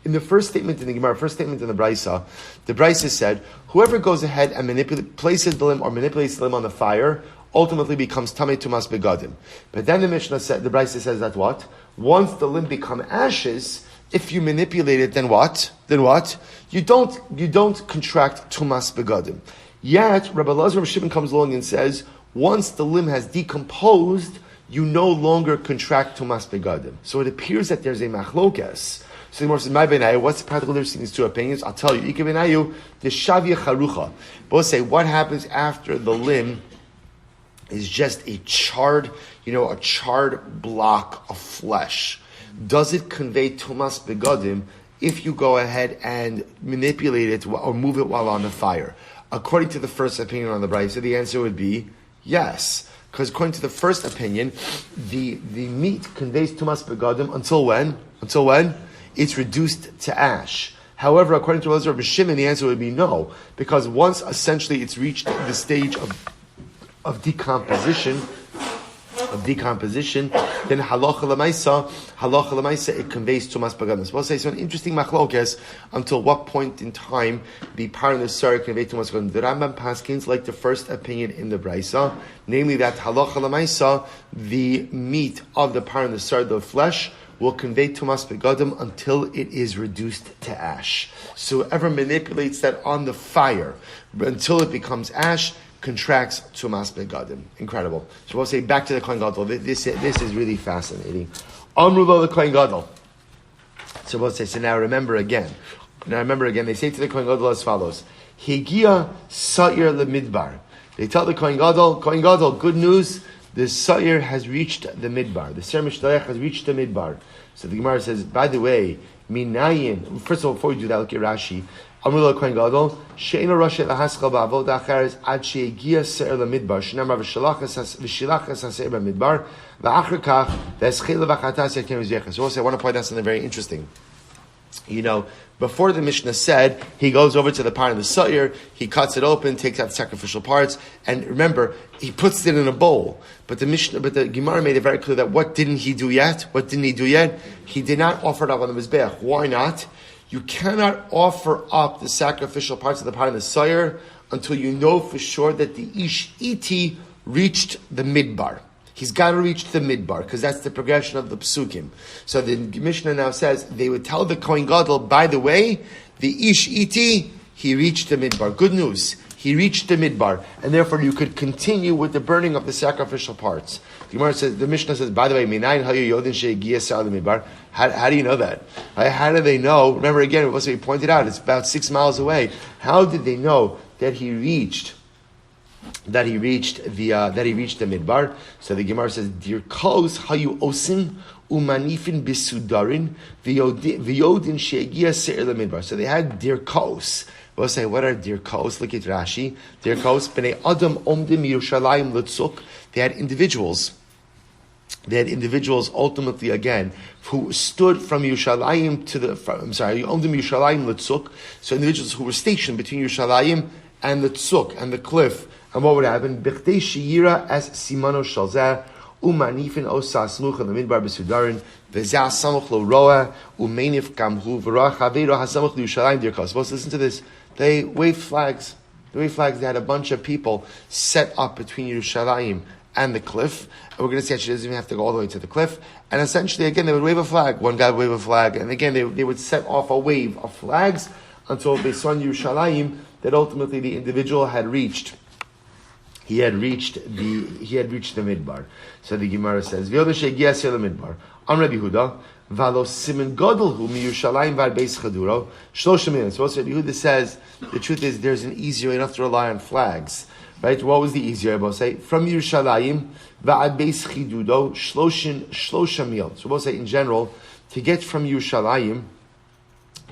in the first statement in the Gemara, first statement in the Brisa said, whoever goes ahead and places the limb or manipulates the limb on the fire ultimately becomes tamei tumas begadim. But then the Mishnah said, the Brisa says that what? Once the limb become ashes, if you manipulate it, then what? You don't contract tumas begadim. Yet, Rabbi Elazar Rabbi Shimon comes along and says, once the limb has decomposed, you no longer contract tumas begadim. So it appears that there's a machlokes. So the Gemara says, "My benayu, what's the practical difference in these two opinions?" I'll tell you. Ika benayu, the shavia charucha. Both say, what happens after the limb is just a charred block of flesh? Does it convey tumas begadim if you go ahead and manipulate it or move it while on the fire? According to the first opinion on the Brisa, the answer would be yes. Because according to the first opinion, the meat conveys tumas begadim until when? It's reduced to ash. However, according to Elazar Rabbi Shimon, the answer would be no, because once essentially it's reached the stage of decomposition, then halacha l'maisa, it conveys tumas begadim. We'll say so. An interesting machlokes until what point in time the par and the sar convey tumas begadim. The Rambam paskins like the first opinion in the Brisa, namely that halacha l'maisa, the meat of the par and the sar, the flesh, will convey tumas begadim until it is reduced to ash. So whoever manipulates that on the fire until it becomes ash contracts tumas begadim. Incredible. So we'll say back to the Kohen Gadol. This is really fascinating. Amru lo the Kohen Gadol. So we'll say, so now remember again. They say to the Kohen Gadol as follows: Higia sa'ir lemidbar. They tell the Kohen Gadol, good news. The Sa'ir has reached the Midbar. The Ser Mishdayach has reached the Midbar. So the Gemara says, by the way, Minayin, first of all, before we do that, look at Rashi. Amrullah Kohen Gadol, She'ena Rashi Lahaskal Ba'avod Acharis Ad She'egia Se'er LaMidbar, Shenamar V'Shilachas HaSe'er BaMidbar, V'achar Kach, V'eschil V'chatas Yakim V'zyecha. So also I want to point out something very interesting. Before the Mishnah said, he goes over to the part of the Sa'ir, he cuts it open, takes out the sacrificial parts, and remember, he puts it in a bowl. But the Gemara made it very clear that what didn't he do yet? He did not offer it up on the Mizbeach. Why not? You cannot offer up the sacrificial parts of the part of the Sa'ir until you know for sure that the Ish Iti reached the Midbar. He's got to reach the Midbar, because that's the progression of the Psukim. So the Mishnah now says, they would tell the Kohen Gadol, by the way, the Ish Iti, he reached the Midbar. Good news. He reached the Midbar. And therefore you could continue with the burning of the sacrificial parts. The Mishnah says, by the way, Minayin hayu yodin she'egia sa'al Midbar. How do you know that? How do they know? Remember again, it was we pointed out, it's about 6 miles away. How did they know that he reached the Midbar? So the Gemara says, Dirkos hayu osin umanifin bisudarin v'yodin she'egia se'er Midbar. So they had Dirkos. We'll say, what are Dirkos? Look at Rashi. Dirkos b'nei adam omdim Yerushalayim l'tzuk. They had individuals ultimately again who stood from Yerushalayim to omdim Yerushalayim l'tzuk. So individuals who were stationed between Yerushalayim and the tzuk and the cliff. And what would happen? B'chtei sheyira as simano shalzeh umanifin osa smucha l'midbar b'sudarin v'zeh samuch lo roa umenif kamhu v'roach haveiro hasamuch l'Yerushalayim Dirkos. Let's listen to this. They waved flags. They had a bunch of people set up between Yerushalayim and the cliff. And we're going to see actually doesn't even have to go all the way to the cliff. And essentially, again, they would wave a flag. One guy would wave a flag. And again, they would set off a wave of flags until they saw in Yerushalayim that ultimately the individual had reached. He had reached the Midbar. So the Gemara says, V'yodah she'egia se'er Midbar. Am Rabbi Yehuda, V'alo simen gadol hu miYerushalayim v'ad beis chaduro, 3 minutes. So Rabbi Yehuda says, the truth is there's an easier way, you don't have to rely on flags. Right? What was the easier way? We'll say, from Yerushalayim v'ad beis chidudo, 3 mil. So we'll say, in general, to get from Yerushalayim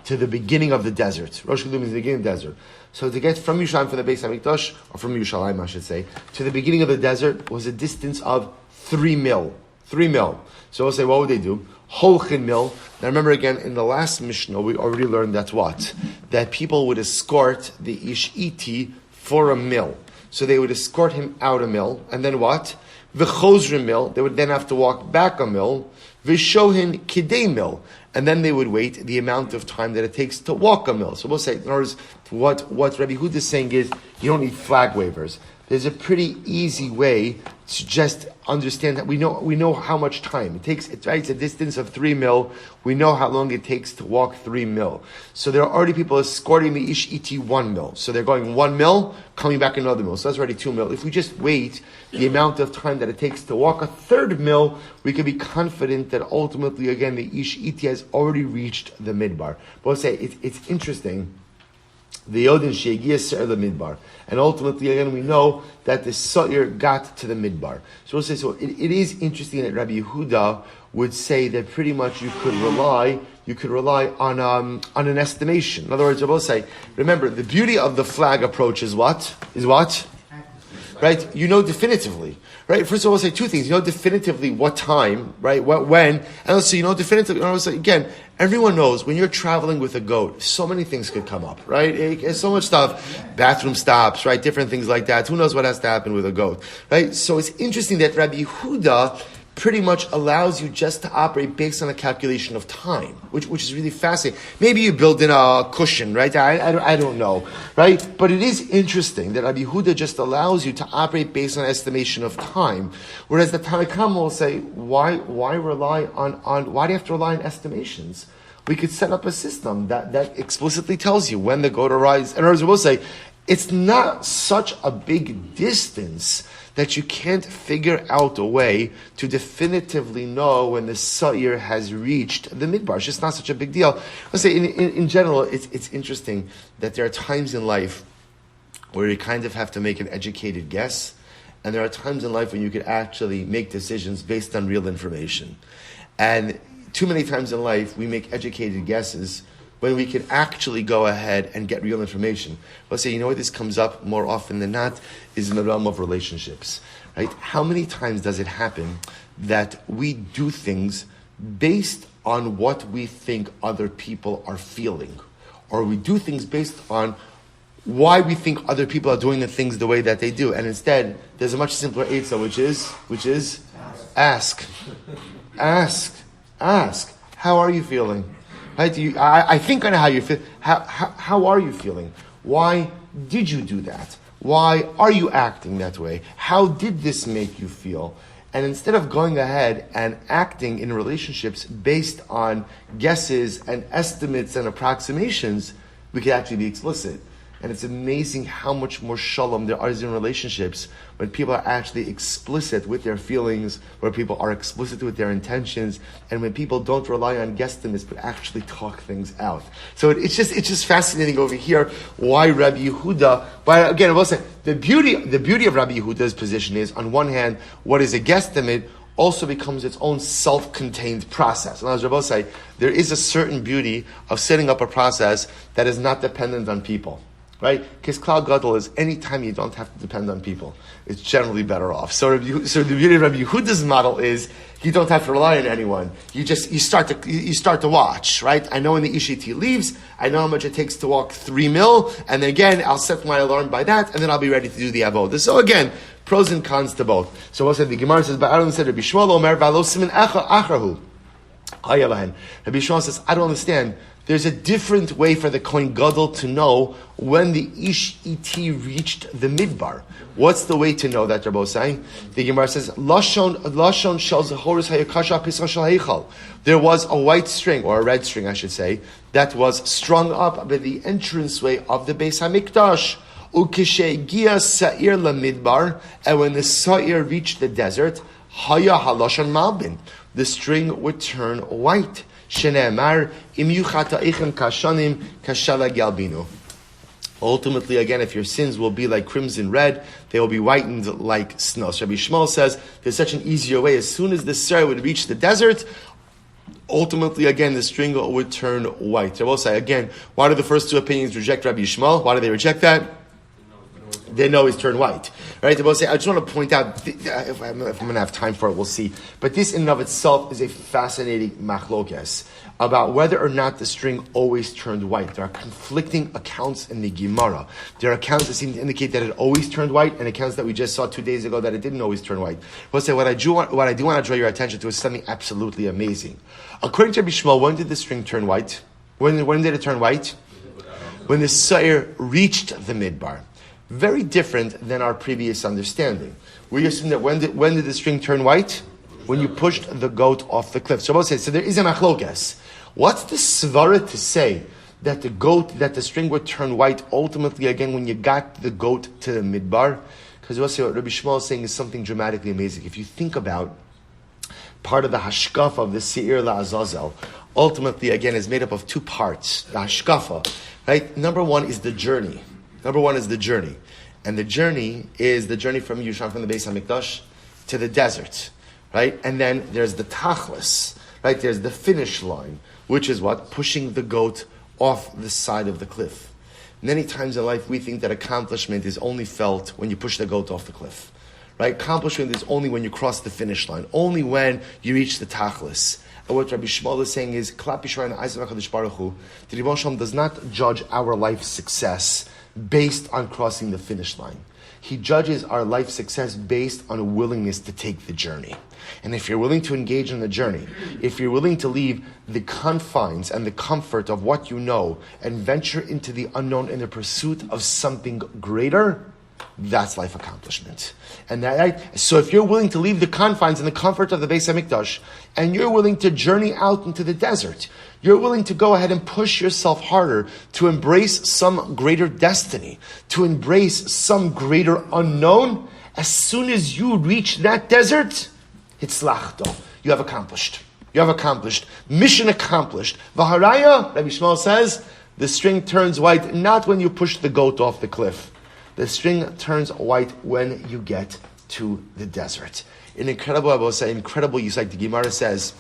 to the beginning of the desert. Rosh Hashanah is the beginning of the desert. So to get from Yerushalayim, from the Beis HaMikdash, or from Yerushalayim, I should say, to the beginning of the desert was a distance of 3 mil. 3 mil. So we'll say, what would they do? Holchin mil. Now remember again, in the last Mishnah, we already learned that what? That people would escort the Ish'iti for a mil. So they would escort him out a mil, and then what? V'chozrim mil. They would then have to walk back a mil. V'shohin kidei mil. And then they would wait the amount of time that it takes to walk a mil. So we'll say, in other words, what Rabbi Yehuda is saying is, you don't need flag wavers. There's a pretty easy way to just understand that we know how much time it takes. It's a distance of 3 mil. We know how long it takes to walk 3 mil. So there are already people escorting the Ish'iti 1 mil. So they're going 1 mil, coming back another mil. So that's already 2 mil. If we just wait the amount of time that it takes to walk a 3rd mil, we can be confident that ultimately, again, the Ish'iti has already reached the midbar. But I'll say it's interesting. The Yodin Shegiya Ser the Midbar. And ultimately, again, we know that the Sa'ir got to the Midbar. So we'll say, it is interesting that Rabbi Yehuda would say that pretty much you could rely on an estimation. In other words, I will say, remember, the beauty of the flag approach is what? Right? You know definitively. Right? First of all, I'll say 2 things. You know definitively what time, right? When, and also you know definitively, again, everyone knows when you're traveling with a goat, so many things could come up, right? There's so much stuff, bathroom stops, right? Different things like that. Who knows what has to happen with a goat, right? So it's interesting that Rabbi Yehuda pretty much allows you just to operate based on a calculation of time, which is really fascinating. Maybe you build in a cushion, right? I don't know, right? But it is interesting that Rabbi Yehuda just allows you to operate based on estimation of time, whereas the Tanakhama will say, why rely on why do you have to rely on estimations? We could set up a system that explicitly tells you when the goat arrives. And others will say, it's not such a big distance that you can't figure out a way to definitively know when the Sa'ir has reached the Midbar. It's just not such a big deal. Let's say, in general, it's interesting that there are times in life where you kind of have to make an educated guess, and there are times in life when you could actually make decisions based on real information. And too many times in life, we make educated guesses when we can actually go ahead and get real information. Let's say, you know what this comes up more often than not is in the realm of relationships, right? How many times does it happen that we do things based on what we think other people are feeling? Or we do things based on why we think other people are doing the things the way that they do. And instead, there's a much simpler eitzah, which is ask. How are you feeling? Right? I think I know how you feel. How are you feeling? Why did you do that? Why are you acting that way? How did this make you feel? And instead of going ahead and acting in relationships based on guesses and estimates and approximations, we could actually be explicit. And it's amazing how much more shalom there is in relationships when people are actually explicit with their feelings, where people are explicit with their intentions, and when people don't rely on guesstimates but actually talk things out. So it's just fascinating over here why Rabbi Yehuda. But again, I will say the beauty of Rabbi Yehuda's position is, on one hand, what is a guesstimate also becomes its own self-contained process. And as Rabbi will say, there is a certain beauty of setting up a process that is not dependent on people. Right? Because Klal Gadol is any time you don't have to depend on people, it's generally better off. So the beauty of Rabbi Yehuda's model is you don't have to rely on anyone. You start to watch, right? I know when the Ishiti leaves, I know how much it takes to walk 3 mil, and then again, I'll set my alarm by that, and then I'll be ready to do the avodah. So again, pros and cons to both. So what said the Gemara says, but Aaron said, Rabbi Shmuel Omer v'alo simin achahu. Rabbi Shmuel says, I don't understand. There's a different way for the Kohen Gadol to know when the Ish-Iti reached the Midbar. What's the way to know that, Rabbi saying? The Gemara says, Lashon shel Zahoris hayakasha pischa shel heichal. There was a white string, or a red string, I should say, that was strung up by the entranceway of the Beis HaMikdash. Ukeshegia Sa'ir LaMidbar, and when the Sa'ir reached the desert, Haya Halashon Malbin, the string would turn white. Shene'emar im yuchata'ichem kashanim kashala galbinu. Ultimately, again, if your sins will be like crimson red, they will be whitened like snow. So Rabbi Shmuel says there's such an easier way. As soon as the Sar would reach the desert, ultimately, again, the string would turn white. I will say, again, why do the first two opinions reject Rabbi Yishmael? Why do they reject that? They know it's turned white. Right? I will say, I just want to point out, if I'm going to have time for it, we'll see. But this in and of itself is a fascinating machlokes about whether or not the string always turned white. There are conflicting accounts in the Gemara. There are accounts that seem to indicate that it always turned white, and accounts that we just saw 2 days ago that it didn't always turn white. We'll say, what I do want to draw your attention to is something absolutely amazing. According to Rabbi Shmuel, when did the string turn white? When did it turn white? When the Sa'ir reached the Midbar. Very different than our previous understanding. We assume that when did the string turn white? When you pushed the goat off the cliff. So there is a machlokes. What's the svara to say that the string would turn white ultimately again when you got the goat to the midbar? Because we'll say what Rabbi Shmuel is saying is something dramatically amazing. If you think about part of the hashkafa of the Seir LaAzazel, ultimately again is made up of two parts. The hashkafa, right? Number one is the journey. And the journey is the journey from Yerushalayim, from the Beis HaMikdash to the desert, right? And then there's the tachlis, right? There's the finish line, which is what? Pushing the goat off the side of the cliff. Many times in life we think that accomplishment is only felt when you push the goat off the cliff, right? Accomplishment is only when you cross the finish line, only when you reach the tachlis. And what Rabbi Shmuel is saying is, Klap Yisrael and Isaac HaKadosh Baruch Hu, the Rebbe Shalom does not judge our life success based on crossing the finish line. He judges our life success based on a willingness to take the journey. And if you're willing to engage in the journey, if you're willing to leave the confines and the comfort of what you know and venture into the unknown in the pursuit of something greater, that's life accomplishment. And that, right? So if you're willing to leave the confines and the comfort of the Beis HaMikdash, and you're willing to journey out into the desert, you're willing to go ahead and push yourself harder to embrace some greater destiny, to embrace some greater unknown, as soon as you reach that desert, hitzlachto, you have accomplished. You have accomplished. Mission accomplished. Vaharaya, Rabbi Shmuel says, the string turns white not when you push the goat off the cliff. The string turns white when you get to the desert. An incredible, I will say, incredible use, like the Gemara says,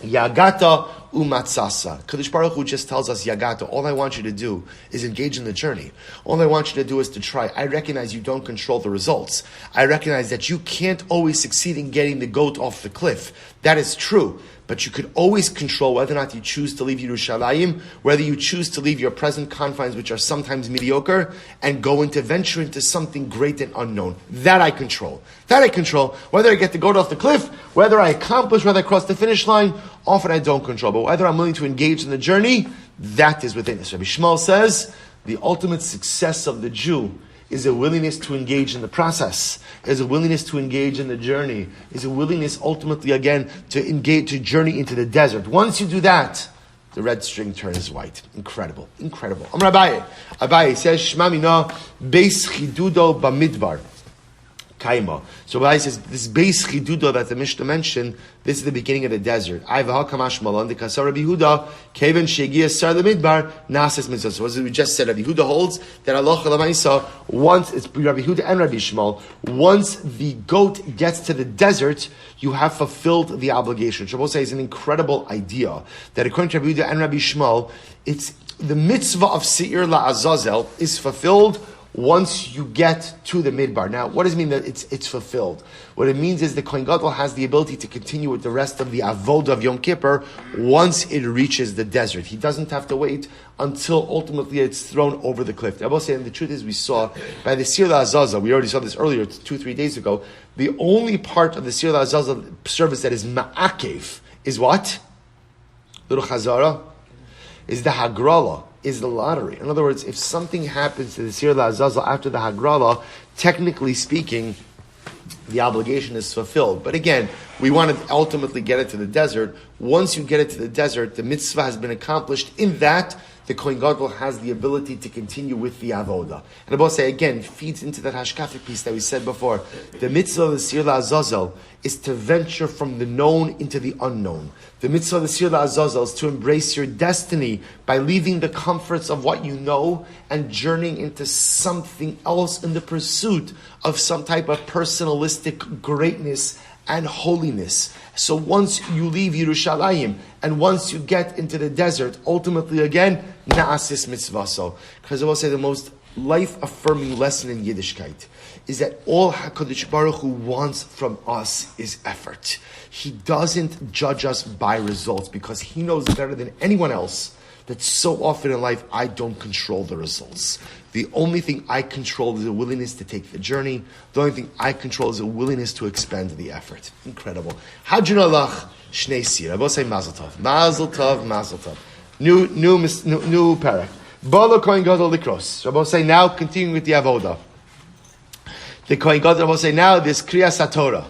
Yagata umatzasa. Kadosh Baruch Hu just tells us Yagata. All I want you to do is engage in the journey. All I want you to do is to try. I recognize you don't control the results. I recognize that you can't always succeed in getting the goat off the cliff. That is true. But you could always control whether or not you choose to leave Yerushalayim, whether you choose to leave your present confines, which are sometimes mediocre, and go into venture into something great and unknown. That I control. Whether I get the goat off the cliff, whether I accomplish, whether I cross the finish line, often I don't control. But whether I'm willing to engage in the journey, that is within us. Rabbi Shmuel says, the ultimate success of the Jew is a willingness to engage in the process, is a willingness to engage in the journey, is a willingness ultimately again to engage, to journey into the desert. Once you do that, the red string turns white. Incredible. Amar Abaye says, Shema mina beis chidudo bamidbar. Kaima. So Abaye says, this beis chidudo that the Mishnah mentioned, this is the beginning of the desert. So as we just said, Rabbi Huda holds that Allah Lamaisa, once it's Rabbi Huda and Rabbi Shmuel, once the goat gets to the desert, you have fulfilled the obligation. Shabbos says an incredible idea that according to Rabbi Huda and Rabbi Shmuel, it's the mitzvah of Seir LaAzazel is fulfilled once you get to the midbar. Now, what does it mean that it's fulfilled? What it means is the Kohen Gadol has the ability to continue with the rest of the avodah of Yom Kippur once it reaches the desert. He doesn't have to wait until ultimately it's thrown over the cliff. I will say, and the truth is, we saw by the Seir LaAzazel, we already saw this earlier, 2-3 days ago, the only part of the Seir LaAzazel service that is ma'akev is what? Little chazara? Is the hagrala, is the lottery. In other words, if something happens to the Seir LaAzazel after the hagrala, technically speaking, the obligation is fulfilled. But again, we want to ultimately get it to the desert. Once you get it to the desert, the mitzvah has been accomplished. In that, the Kohen Gadol has the ability to continue with the avodah. And I will say again, feeds into that hashkafic piece that we said before. The mitzvah of the Seir LaAzazel is to venture from the known into the unknown. The mitzvah of the Seir LaAzazel is to embrace your destiny by leaving the comforts of what you know and journeying into something else in the pursuit of some type of personalistic greatness and holiness. So once you leave Yerushalayim, and once you get into the desert, ultimately again, na'asis mitzvaso. Because I will say the most life-affirming lesson in Yiddishkeit is that all HaKadosh Baruch Hu wants from us is effort. He doesn't judge us by results because He knows better than anyone else that so often in life I don't control the results. The only thing I control is a willingness to take the journey. The only thing I control is a willingness to expend the effort. Incredible. Hajjun alach shnei sir. I will say mazel tov. Mazel tov, mazel tov. New parak. Bala Kohen Gadol likros. Rabbi will say now, continuing with the avoda. The Kohen Gadol will say now this Kriyas HaTorah.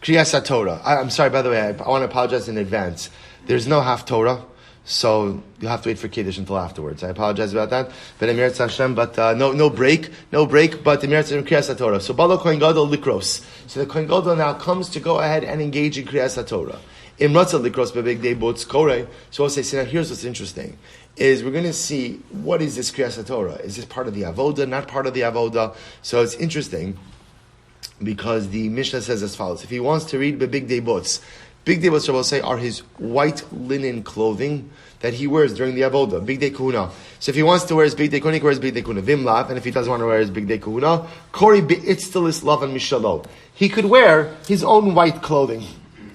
Kriyas HaTorah. I'm sorry, by the way, I want to apologize in advance. There's no half Torah, so you'll have to wait for Kiddush until afterwards. I apologize about that. But Emir Hashem, but no break, but Emir Hashem Kriyas HaTorah. So Bala Kohen Gadol likros. So the Kohen Gadol now comes to go ahead and engage in Kriyas HaTorah. Imratza likros bebig day bots korei. So I'll say, now here's what's interesting. Is we're going to see what is this Kriyas HaTorah? Is this part of the avoda, not part of the avoda? So it's interesting because the Mishnah says as follows: if he wants to read big day bots, Rabbi will say are his white linen clothing that he wears during the avoda, big day kahuna. So if he wants to wear his big day kahuna, he wears big day kahuna vimlav, and if he doesn't want to wear his big day kahuna, kori be'itztelis lavan mishalo. He could wear his own white clothing.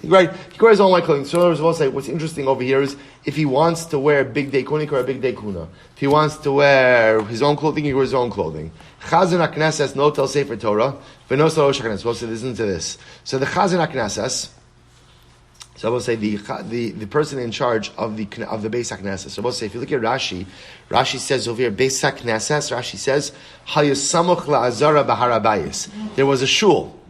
Right, he wears his own white clothing. So others will say what's interesting over here is if he wants to wear big day kunik or a big day kuna. If he wants to wear his own clothing, he wears his own clothing. Chazan HaKnesses no tel Sefer Torah, v'no tel Rosh HaKnesses. We'll say listen to this. So the Chazan HaKnesses, so I will say the person in charge of the Beis HaKnesses. So I will say if you look at Rashi says over here Beis HaKnesses. Rashi says Hayasamuch la'azara b'har habayis. There was a shul.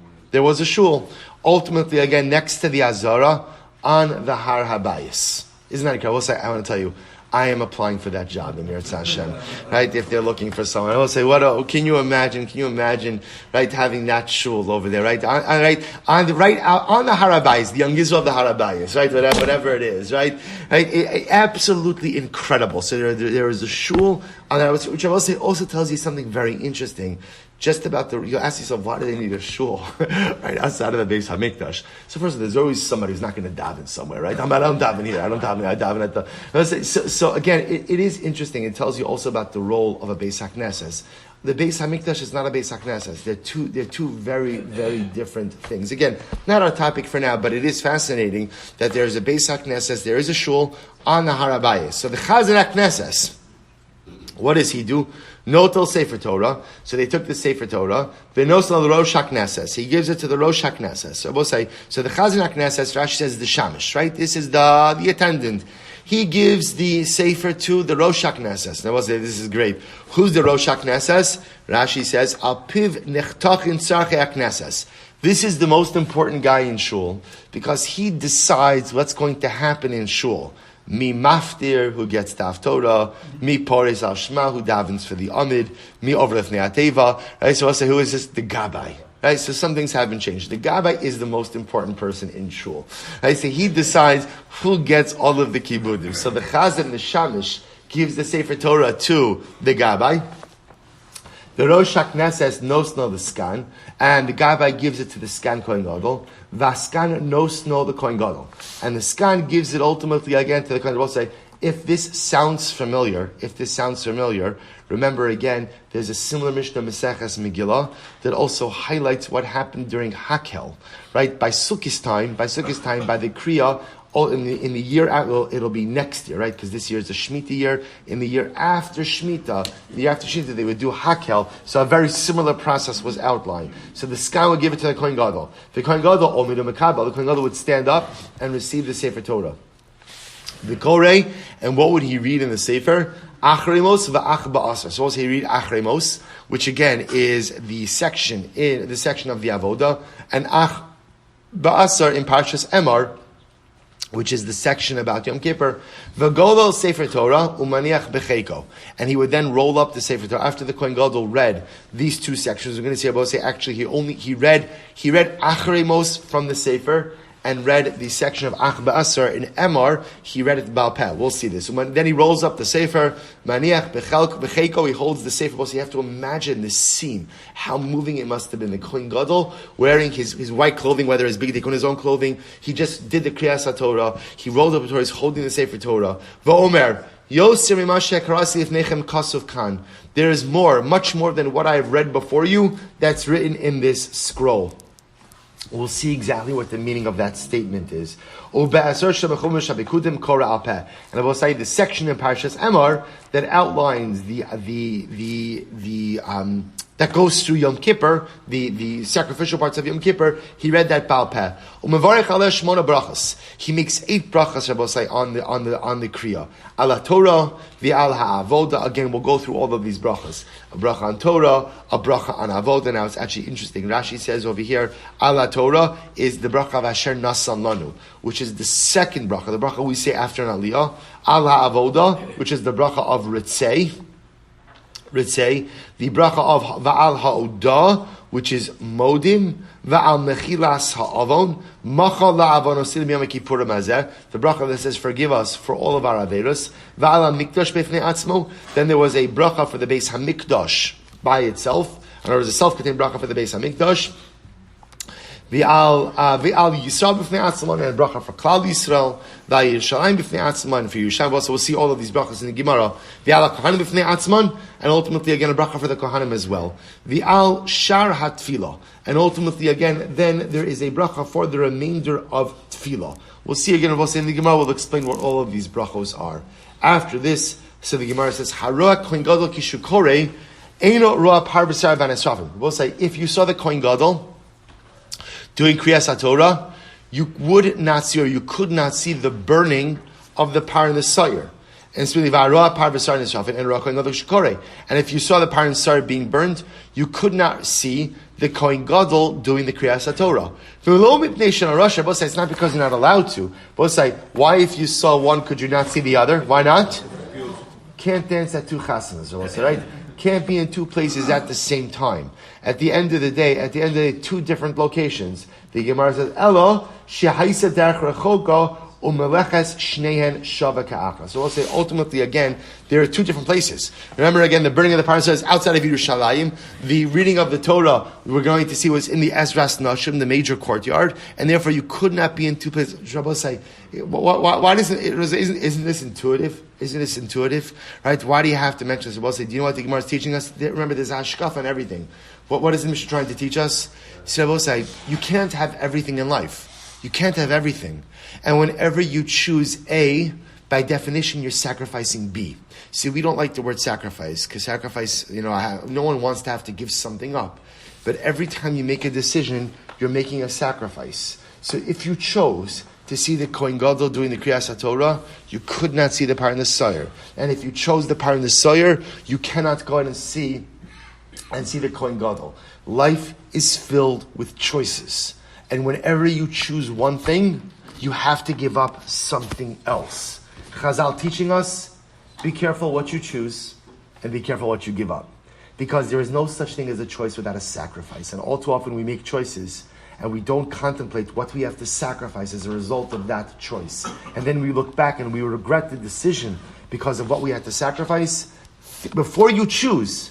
Ultimately, again, next to the Azara on the Har Habayis. Isn't that incredible? I want to tell you, I am applying for that job in Yirtzeh Hashem, right? If they're looking for someone, I will say, can you imagine, right, having that shul over there, right? On the Har Habayis, the young Israel of the Har Habayis, right? Whatever it is, right? Absolutely incredible. So there is a shul on that, which I will say also tells you something very interesting. Just about you'll ask yourself, why do they need a shul right outside of the Beis Hamikdash? So first of all, there's always somebody who's not going to daven somewhere, right? I don't daven here. I daven at the. So again, it is interesting. It tells you also about the role of a Beis Haknesses. The Beis Hamikdash is not a Beis Haknesses. They're two very, very different things. Again, not our topic for now, but it is fascinating that there is a Beis Haknesses, there is a shul on the Har Habayis. So the Chazan HaKnesses, what does he do? Notel Sefer Torah. So they took the Sefer Torah. V'nosel the Rosh HaKnesses. He gives it to the Rosh HaKnesses. So we'll say, so the Chazan HaKnesses, Rashi says the Shamish, right? This is the attendant. He gives the Sefer to the Rosh HaKnesses. Now we'll say, this is great. Who's the Rosh HaKnesses? Rashi says, Al Piv Nechtachin Tzarchei HaKnesses. This is the most important guy in shul because he decides what's going to happen in shul. Mi maftir, who gets Daf Torah, mi pores al shema, who davens for the amid, mi over lefnei ateva. Right, so I'll say, who is this? The Gabbai. Right, so some things haven't changed. The Gabbai is the most important person in shul. Right, so he decides who gets all of the kibudim. So the Chazan, the Shamish, gives the Sefer Torah to the Gabbai. The Rosh HaKnesses nosno the Skan, and the Gabbai gives it to the Skan Kohen Gadol. Vaskan nosno the Kohen Gadol, and the Skan gives it ultimately again to the Kohen Gadol. Say, if this sounds familiar, remember again, there's a similar Mishnah Maseches Megillah that also highlights what happened during Hakel, right? By Sukkot time, by the Kriya. In the year after, it'll be next year, right? Because this year is the Shemitah year. In the year after Shemitah, they would do Hakel. So a very similar process was outlined. So the Skan would give it to the Kohen Gadol. The Kohen Gadol, the Kohen Gadol would stand up and receive the Sefer Torah. The Korei, and what would he read in the Sefer? Achremos v'ach ba'asar. So also he read Achremos, which again is the section of the Avoda, and Ach ba'asar in Parshas Emor, which is the section about Yom Kippur, v'godol Sefer Torah umaniach b'cheiko, and he would then roll up the Sefer Torah after the Kohen Gadol read these two sections. We're going to see Abba say actually he read Achremos from the Sefer, and read the section of Ach Ba'asar in Emor, he read it Baal Peh. We'll see this. Then he rolls up the Sefer, Maniach B'cheiko, he holds the Sefer. So you have to imagine the scene, how moving it must have been. The Kohen Gadol wearing his white clothing, whether his big dick on his own clothing, he just did the Kriyas HaTorah, he rolled up the Torah, he's holding the Sefer Torah. V'omer, Yosir Mimasheh Karasi Lifnechem Kasuf Kan. There is more, much more than what I have read before you, that's written in this scroll. We'll see exactly what the meaning of that statement is. And I will say the section in Parshas Emor that outlines that goes through Yom Kippur, the sacrificial parts of Yom Kippur, he read that Baal Peh. He makes 8 brachas, Rabbosai, on the Kriya. Ala Torah, v'al ha'avoda. Again, we'll go through all of these brachas. A bracha on Torah, a bracha on Avoda. Now it's actually interesting. Rashi says over here, Ala Torah is the bracha of Asher Nasan Lanu, which is the second bracha, the bracha we say after an Aliyah. Al ha'avoda, which is the bracha of Ritzei, the bracha of Va'al Ha'odah, which is Modim, Va'al Mechilas Ha'avon, Machal La'avon Osil B'Yom Kippurim Hazeh, the bracha that says, forgive us for all of our Averos, Va'al HaMikdash B'Fnei Atzmo, then there was a bracha for the Beis HaMikdash by itself, and there was a self-contained bracha for the Beis HaMikdash, V'al Yisrael b'fnei Atzman, and a bracha for Klal Yisrael. V'al Yerushalayim b'fnei Atzman, and for Yerushalayim. Also, we'll see all of these brachas in the Gemara. V'al Kohanim b'fnei Atzman, and ultimately again a bracha for the Kohanim as well. V'al Shar HaTfilah, and ultimately again then there is a bracha for the remainder of Tfilah. We'll see again. We'll say in the Gemara. We'll explain what all of these brachos are. After this, so the Gemara says, Haroa Kohen Gadol Kishukore, Eino Roa Par B'Sar V'Anesrafim. We'll say if you saw the Kohen Gadol doing Kriyas HaTorah, you would not see, or you could not see the burning of the par and the sayr. And it's really V'aroa par v'sar nesrafin and Roa Kohen Gadol shekore. And if you saw the par and sayr being burned, you could not see the Kohen Gadol doing the Kriyas HaTorah. It's not because you're not allowed to. But say, why if you saw one, could you not see the other? Why not? Can't dance at 2 chasanas, right? Can't be in 2 places at the same time. At the end of the day, 2 different locations. The Gemara says, Elo, shehaisa derech rechoka, umeleches shnehen shava ka'acha. So we'll say, ultimately, again, there are 2 different places. Remember, again, the burning of the parasah is outside of Yerushalayim. The reading of the Torah, we're going to see, was in the Ezras Nashim, the major courtyard, and therefore you could not be in 2 places. Rabbi say, why isn't this intuitive? Isn't this intuitive? Right? Why do you have to mention this? Rabbi say, do you know what the Gemara is teaching us? Remember, there's hashkaf and everything. What is the Mishnah trying to teach us? So say, you can't have everything in life. You can't have everything. And whenever you choose A, by definition, you're sacrificing B. See, we don't like the word sacrifice, because sacrifice, no one wants to have to give something up. But every time you make a decision, you're making a sacrifice. So if you chose to see the Kohen Gadol doing the Kriyas HaTorah, you could not see the Par and the Sayr. And if you chose the Par and the Sayr, you cannot go ahead and see the Kohen Gadol. Life is filled with choices. And whenever you choose one thing, you have to give up something else. Chazal teaching us, be careful what you choose and be careful what you give up. Because there is no such thing as a choice without a sacrifice. And all too often we make choices and we don't contemplate what we have to sacrifice as a result of that choice. And then we look back and we regret the decision because of what we had to sacrifice. Before you choose,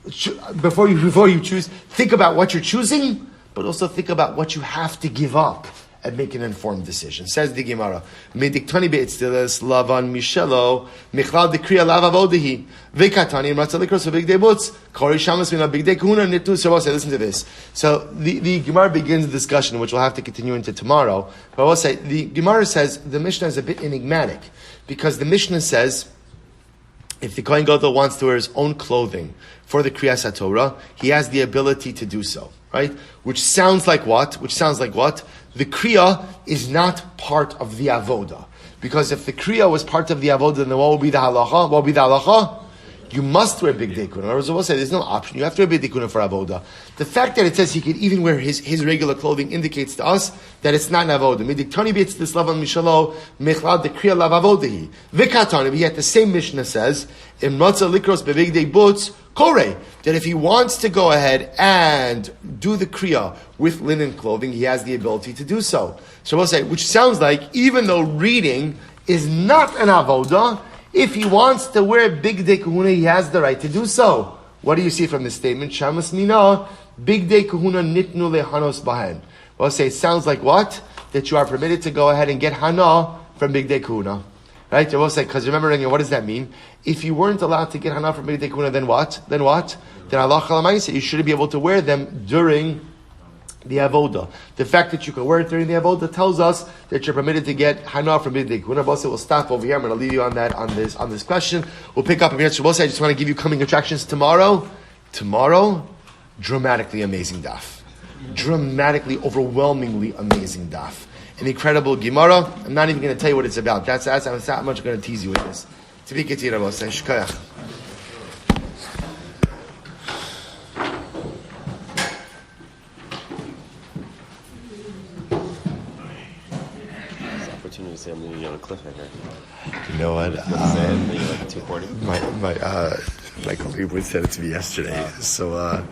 think about what you're choosing, but also think about what you have to give up and make an informed decision. Says the Gemara, Mediktani be'etztilas lavan mishelo michlal dekriya lavavodehi vekatani matzalikros big day boots kori shamas mina big day kuna nitu. So listen to this. So the Gemara begins the discussion, which we'll have to continue into tomorrow. But I will say the Gemara says the Mishnah is a bit enigmatic because the Mishnah says, if the Kohen Gadol wants to wear his own clothing for the Kriyas HaTorah, he has the ability to do so, right? Which sounds like what? The Kriya is not part of the Avoda. Because if the Kriya was part of the Avoda, then what would be the halacha? What would be the halacha? You must wear big dekuna. In other words, we'll say there's no option. You have to wear big dekuna for Avoda. The fact that it says he could even wear his regular clothing indicates to us that it's not an Avoda. Midiktani b'etz this lavan mishalo mechlad dekriya lav avodahi. Vikatani, yet the same Mishnah says, Im notza likros bevig day boots Korei, that if he wants to go ahead and do the kriya with linen clothing, he has the ability to do so. So we'll say, which sounds like even though reading is not an avoda, if he wants to wear big day kahuna, he has the right to do so. What do you see from this statement? Shamas mina, big day kahuna nitnu lehanos bahen. We'll say, it sounds like what? That you are permitted to go ahead and get hana from big day kahuna. Right? I will say, because remember, what does that mean? If you weren't allowed to get hana from big day kahuna, then what? Then Allah Chalamaisa, you shouldn't be able to wear them during the avoda. The fact that you can wear it during the avoda tells us that you're permitted to get hana from big day kahuna. We'll stop over here. I'm going to leave you on that, on this question. We'll pick up a minute. I just want to give you coming attractions tomorrow. Tomorrow, dramatically amazing daf. Dramatically, overwhelmingly amazing daf. An incredible Gemara. I'm not even going to tell you what it's about. That's how much I'm going to tease you with this. Opportunity to say I'm leaving you on a cliffhanger. You know what? Like 240? My colleague said it to me yesterday. So